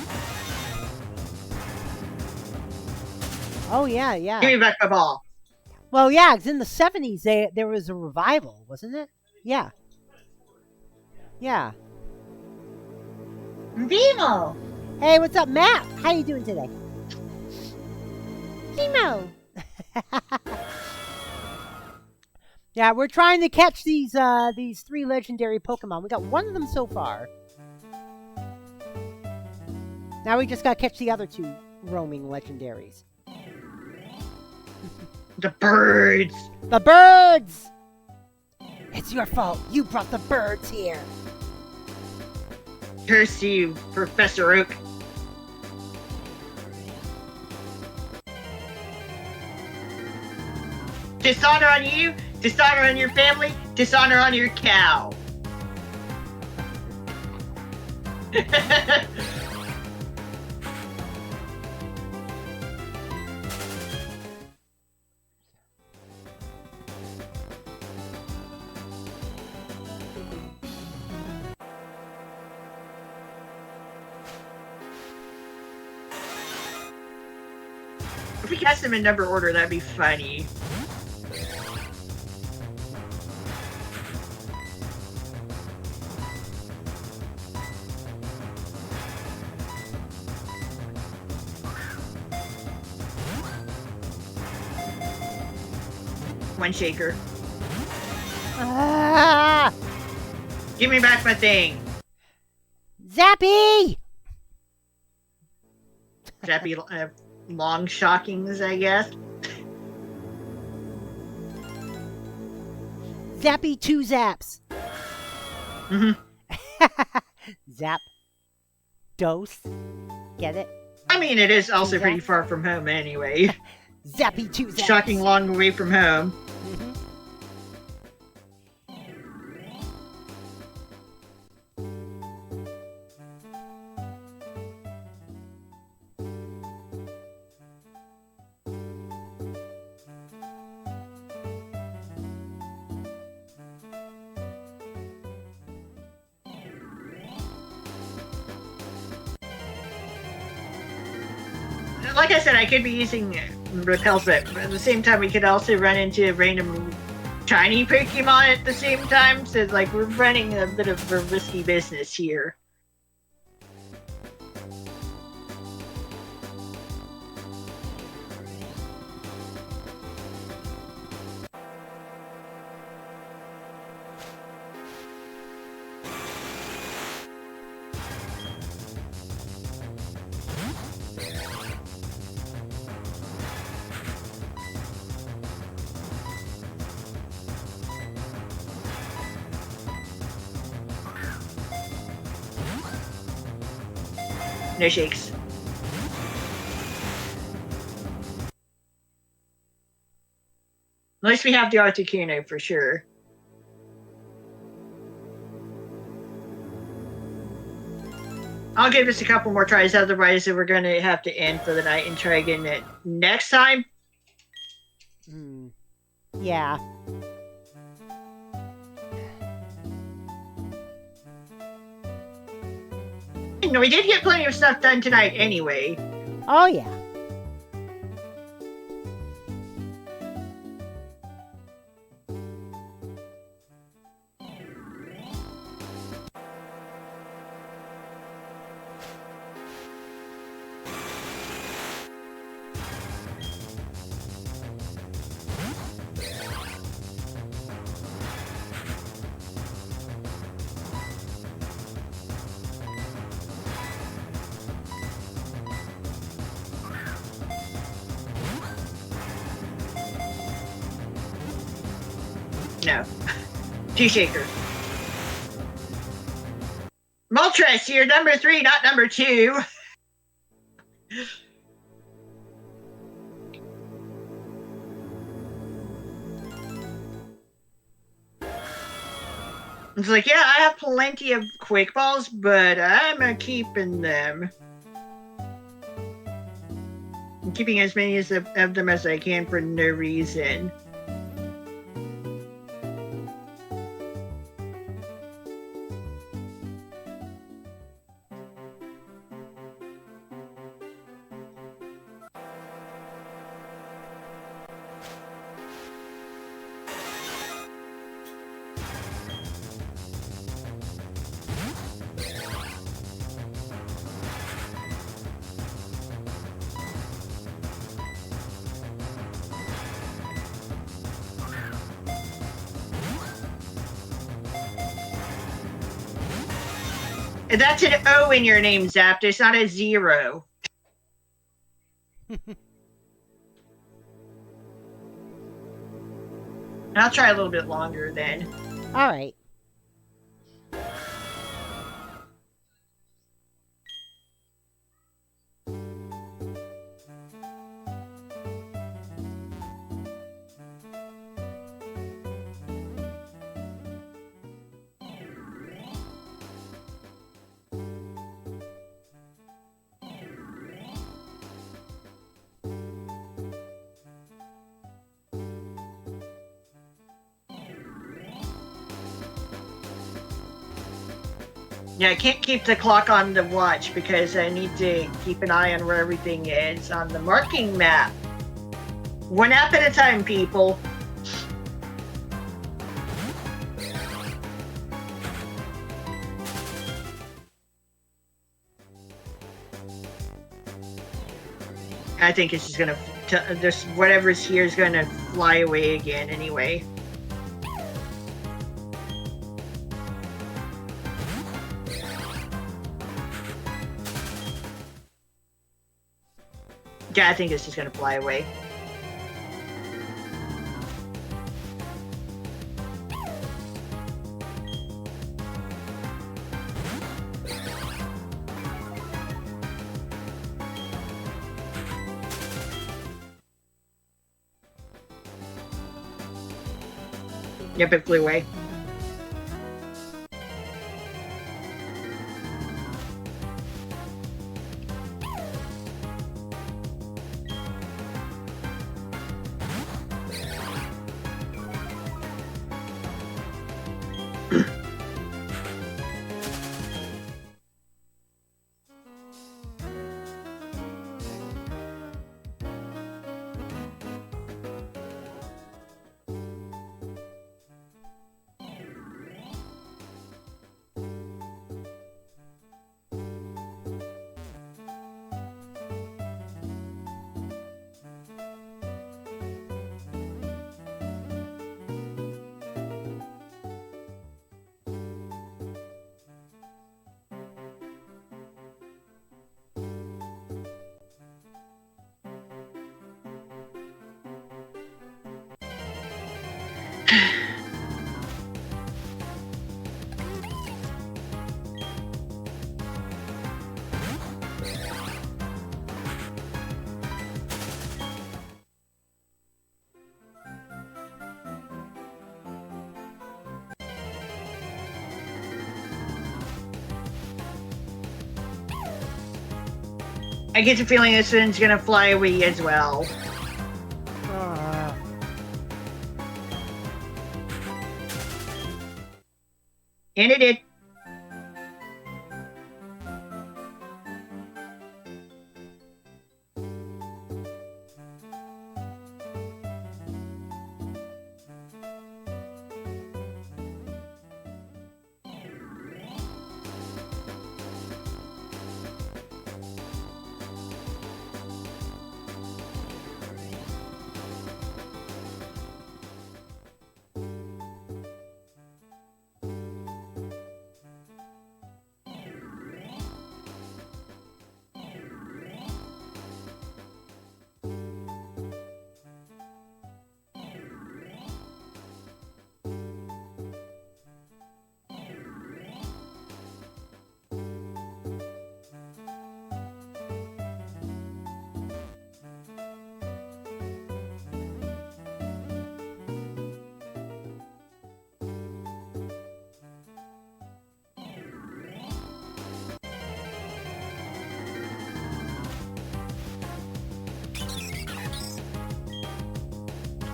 Oh, yeah, yeah. Give me back my ball. Well, yeah, it's in the 70s. There was a revival, wasn't it? Yeah. Yeah. Vimo! Hey, what's up, Matt? How you doing today? Timo. Yeah, we're trying to catch these 3 legendary Pokemon. We got one of them so far. Now we just gotta catch the other 2 roaming legendaries. The birds! The birds! It's your fault. You brought the birds here. Curse you, Professor Oak. Dishonor on you, dishonor on your family, dishonor on your cow. If we cast them in number order, that'd be funny. One shaker. Ah! Give me back my thing. Zappy! That'd be long shockings, I guess. Zappy 2 zaps. Mm-hmm. Zap. Dose. Get it? I mean, it is also Zaps. pretty far from home anyway. Zappy 2 zaps. Shocking long away from home. Mhm. Like I said, I could be using repels, but at the same time, we could also run into random shiny Pokemon at the same time. So, like, we're running a bit of a risky business here. No shakes. At least we have the Articuno for sure. I'll give this a couple more tries, otherwise we're going to have to end for the night and try again next time. Yeah. You know, we did get plenty of stuff done tonight anyway. Oh, yeah. No. Two shaker. Ultras, you're number 3, not number 2. It's like, yeah, I have plenty of quick balls, but I'm keeping them. I'm keeping as many of them as I can for no reason. That's an O in your name, Zapped. It's not a 0. I'll try a little bit longer then. All right. Yeah, I can't keep the clock on the watch because I need to keep an eye on where everything is on the marking map. One app at a time, people. I think it's just gonna, this whatever's here is gonna fly away again anyway. Yeah, I think it's just gonna fly away. Yep, it flew away. I get the feeling this one's gonna fly away as well. And it did.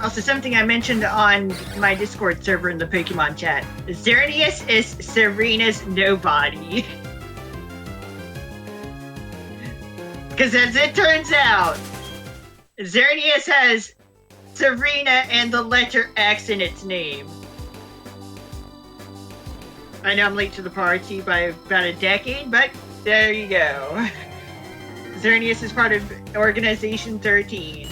Also, something I mentioned on my Discord server in the Pokemon chat. Xerneas is Serena's nobody. Because as it turns out, Xerneas has Serena and the letter X in its name. I know I'm late to the party by about a decade, but there you go. Xerneas is part of Organization 13.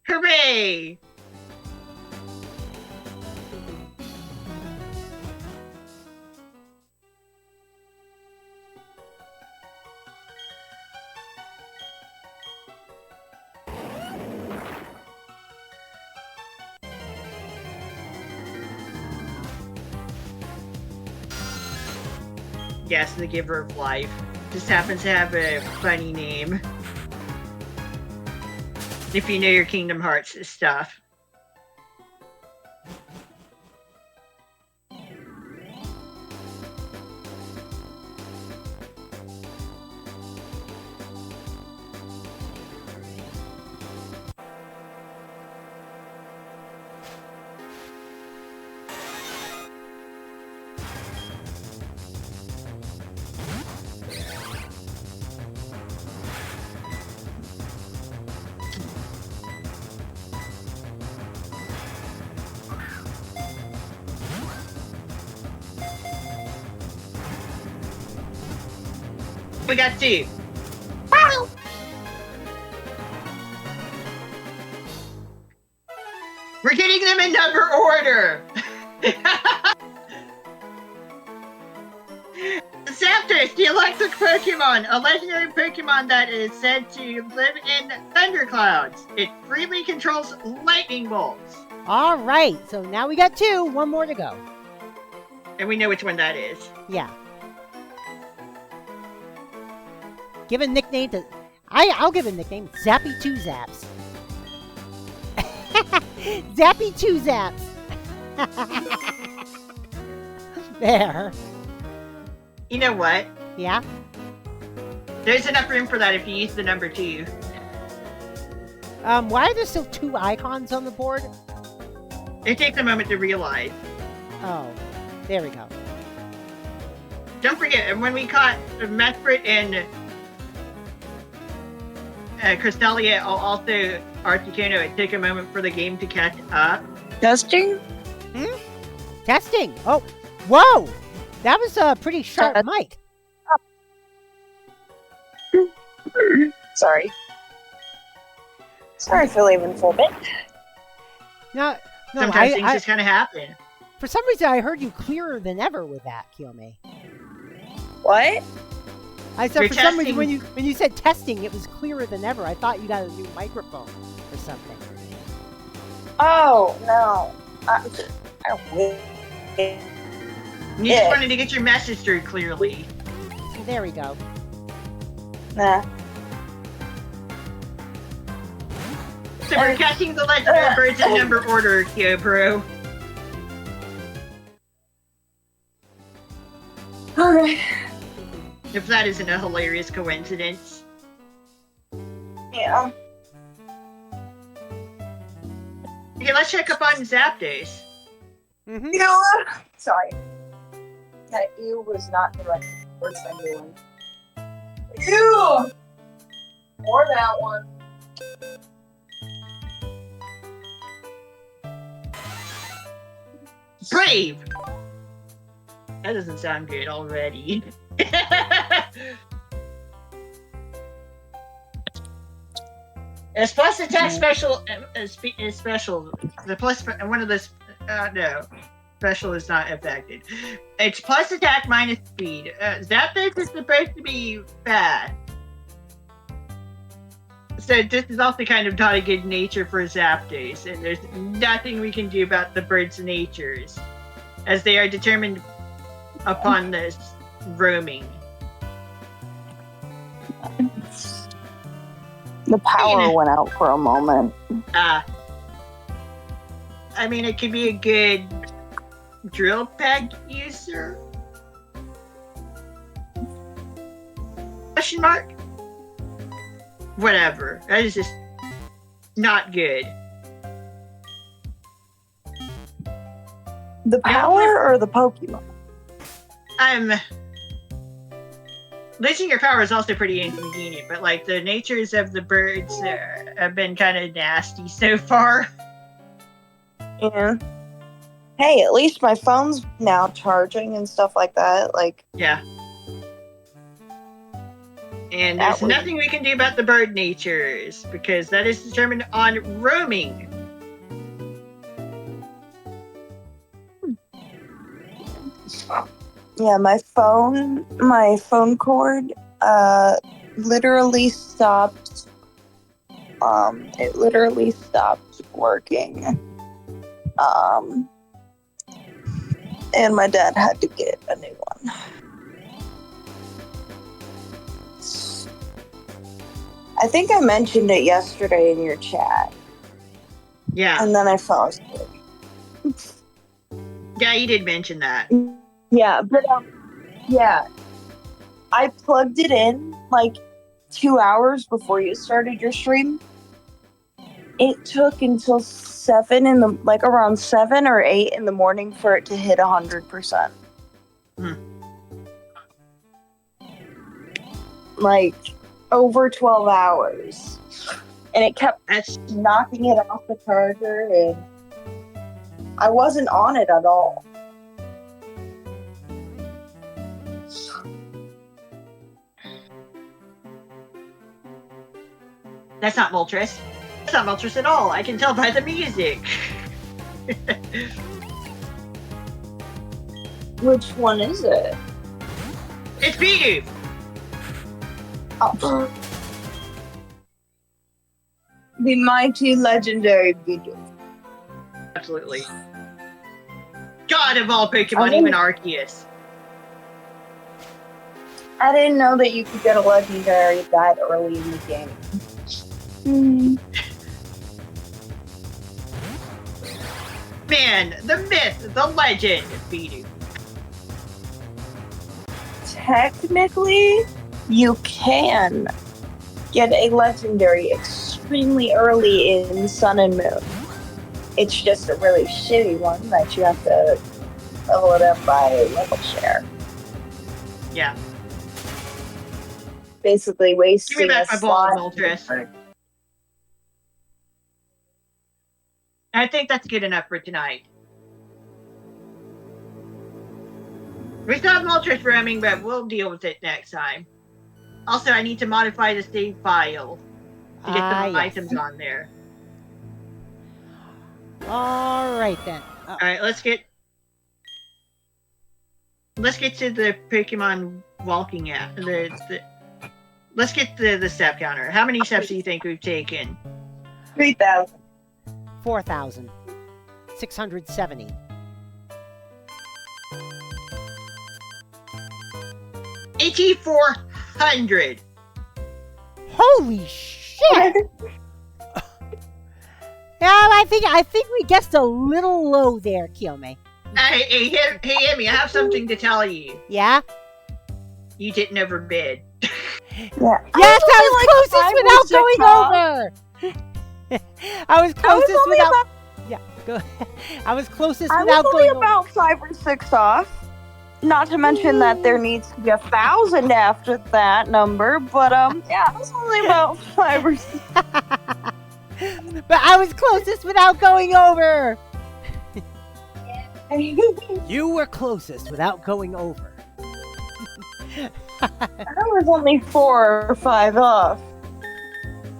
Hooray! Yes, the giver of life. Just happens to have a funny name. If you know your Kingdom Hearts stuff. We got two. We're getting them in number order. Zapdos, the electric Pokemon, a legendary Pokemon that is said to live in thunderclouds. It freely controls lightning bolts. All right, so now we got two. One more to go. And we know which one that is. Yeah. Give a nickname to... I'll give a nickname. Zappy 2 Zaps. Zappy 2 Zaps. There. You know what? Yeah? There's enough room for that if you use the number 2. Why are there still 2 icons on the board? It takes a moment to realize. Oh, there we go. Don't forget, when we caught Mesprit and Crystalia, also Articuno, it took a moment for the game to catch up. Testing? Testing. Oh, whoa! That was a pretty sharp mic. Sorry. Sorry for leaving for a bit. No, Sometimes things just kind of happen. For some reason, I heard you clearer than ever with that, Kiyomi. What? I said You're for some reason testing. when you said testing, it was clearer than ever. I thought you got a new microphone or something. Oh, no. I wish. You just wanted to get your message through clearly. There we go. Nah. So we're catching the legendary birds in number order, Kyobro. Okay. If that isn't a hilarious coincidence. Yeah. Okay, let's check up on Zapdos. Mm-hmm. You know what? Sorry. That ew was not the right words I'm doing. Ew! Or that one. Brave! That doesn't sound good already. Its plus attack special is special. The plus one of the no special is not affected. It's plus attack minus speed. Zapdos is supposed to be fast, so this is also kind of not a good nature for Zapdos, and there's nothing we can do about the bird's natures, as they are determined upon this roaming. The power went out for a moment. I mean, it could be a good drill peg user. Question mark? Whatever. That is just not good. The power or the Pokemon? Losing your power is also pretty inconvenient, but like the natures of the birds have been kind of nasty so far. Yeah. Hey, at least my phone's now charging and stuff like that. Like, Yeah. And That there's was- nothing we can do about the bird natures because that is determined on roaming. yeah, my phone cord, literally stopped. It literally stopped working. And my dad had to get a new one. I think I mentioned it yesterday in your chat, Yeah. and then I fell asleep. Yeah, you did mention that. Yeah, but yeah, I plugged it in like 2 hours before you started your stream. It took until around 7 or 8 in the morning for it to hit 100%. Like over 12 hours, and it kept That's knocking it off the charger, and I wasn't on it at all. That's not Moltres. That's not Moltres at all. I can tell by the music. Which one is it? It's Bidoof. Oh. The mighty legendary Bidoof. Absolutely. God of all Pokemon, even Arceus. I didn't know that you could get a legendary that early in the game. Man, the myth, the legend, Bidoof. Technically, you can get a legendary extremely early in Sun and Moon. It's just a really shitty one that you have to level it up by level share. Yeah. Basically Give me wasting back a my ball, slot. Moltres. I think that's good enough for tonight. We still have Moltres roaming, but we'll deal with it next time. Also, I need to modify the save file to get some Yes. items on there. All right then. All right, let's get to the Pokemon walking at let's get the step counter. How many steps do you think we've taken? 3,000. 4,670. $8,400. Holy shit! Yeah, I think we guessed a little low there, Kiyome. Hey, Amy, I have something to tell you. Yeah? You didn't overbid. Yeah. Yes, I was like closest without going over. I was closest without. Yeah, go. I was closest I without was only going about 5 or 6 off. Not to mention that there needs to be 1,000 after that number, but yeah, I was only about 5 or 6. But I was closest without going over. You were closest without going over. I was only 4 or 5 off.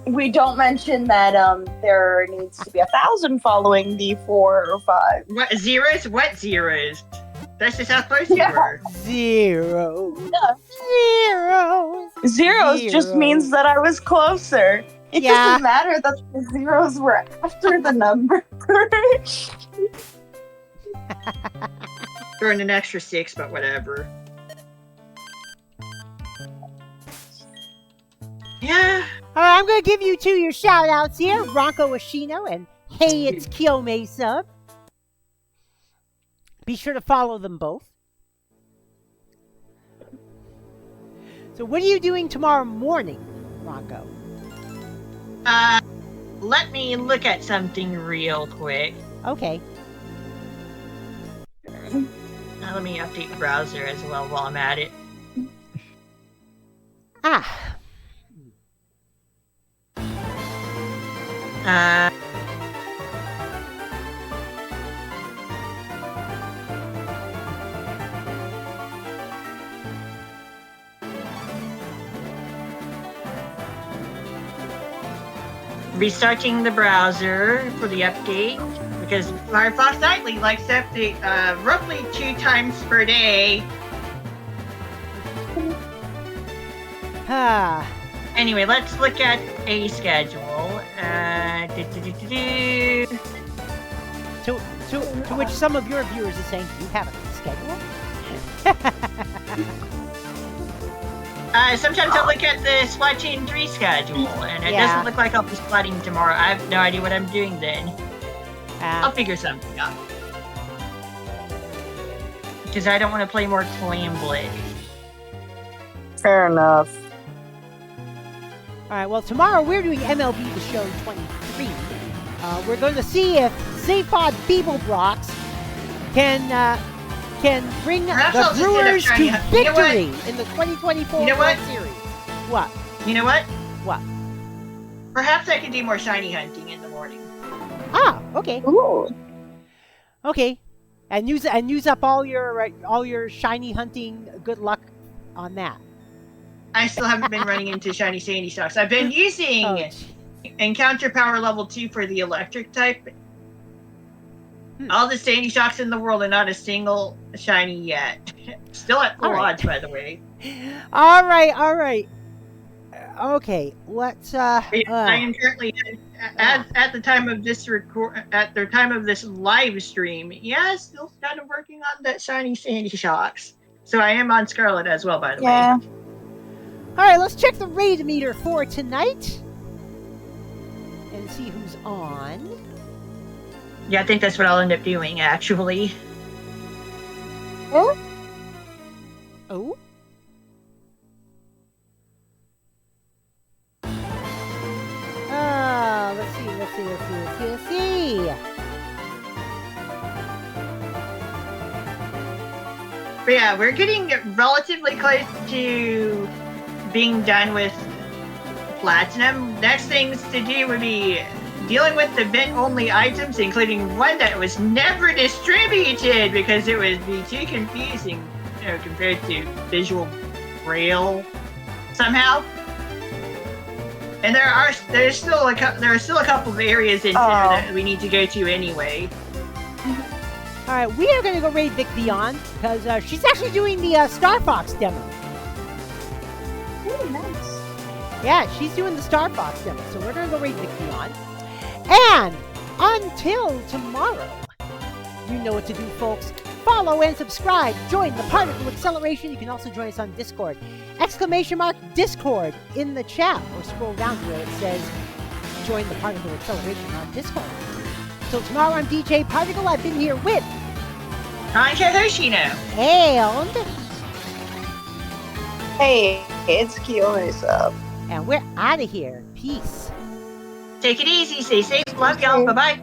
We don't mention that there needs to be 1,000 following the 4 or 5. What zeros? What zeros? That's just how close you Yeah. were. Zero. Yeah. Zeros. Zeros just means that I was closer. It Yeah. doesn't matter that the zeros were after the number. Throw in an extra 6, but whatever. Yeah. All right, I'm going to give you 2 your shout outs here. RankoHoshino and Hey, it's Kiyome Sub. Be sure to follow them both. So what are you doing tomorrow morning, Ranko? Let me look at something real quick. Okay. Let me update the browser as well while I'm at it. Ah. Restarting the browser for the update because Firefox Nightly likes to update roughly 2 times per day. Ah. Anyway, let's look at a schedule. To which some of your viewers are saying, "Do you have a schedule?" Sometimes I look at the Splatoon 3 schedule, and it Yeah. doesn't look like I'll be splatting tomorrow. I have no idea what I'm doing then. I'll Ah. figure something out. Because I don't want to play more Clan Blitz. Fair enough. All right. Well, tomorrow we're doing MLB The Show 23. We're going to see if Zaphod Beeblebrox can bring Perhaps the I'll just end up Brewers trying to to- you know what? victory in the 2024 You know World what? Series. What? You know what? What? Perhaps I could do more shiny hunting in the morning. Ah. Okay. Ooh. Okay. And use up all your shiny hunting. Good luck on that. I still haven't been running into shiny sandy stocks. I've been using Oh, gee. Encounter Power Level 2 for the electric type. Hmm. All the sandy shocks in the world and not a single shiny yet. Still at full All right. odds, by the way. All right. Okay, let's. I am currently at the time of this at the time of this live stream. Yeah, still kind of working on that shiny sandy shocks. So I am on Scarlet as well, by the Yeah. way. All right, let's check the raid meter for tonight and see who's on. Yeah, I think that's what I'll end up doing actually. Oh. Oh. Let's see. But yeah, we're getting relatively close to being done with Platinum. Next things to do would be dealing with event-only items, including one that was never distributed because it would be too confusing, compared to Visual Braille somehow. And there are still a couple of areas in here that we need to go to anyway. All right, we are going to go raid Vic Beyond because she's actually doing the Star Fox demo. Ooh, nice. Yeah, she's doing the Star Fox demo, so we're going to go raid Vic Beyond. And until tomorrow, you know what to do, folks. Follow and subscribe. Join the Particle Acceleration. You can also join us on Discord. !Discord in the chat, or scroll down to where it says join the Particle Acceleration on Discord. So tomorrow I'm DJ Particle. I've been here with RankoHoshino. and Hey, it's Kiyomi-san. we're out of here. Peace. Take it easy, stay safe, love y'all, bye-bye.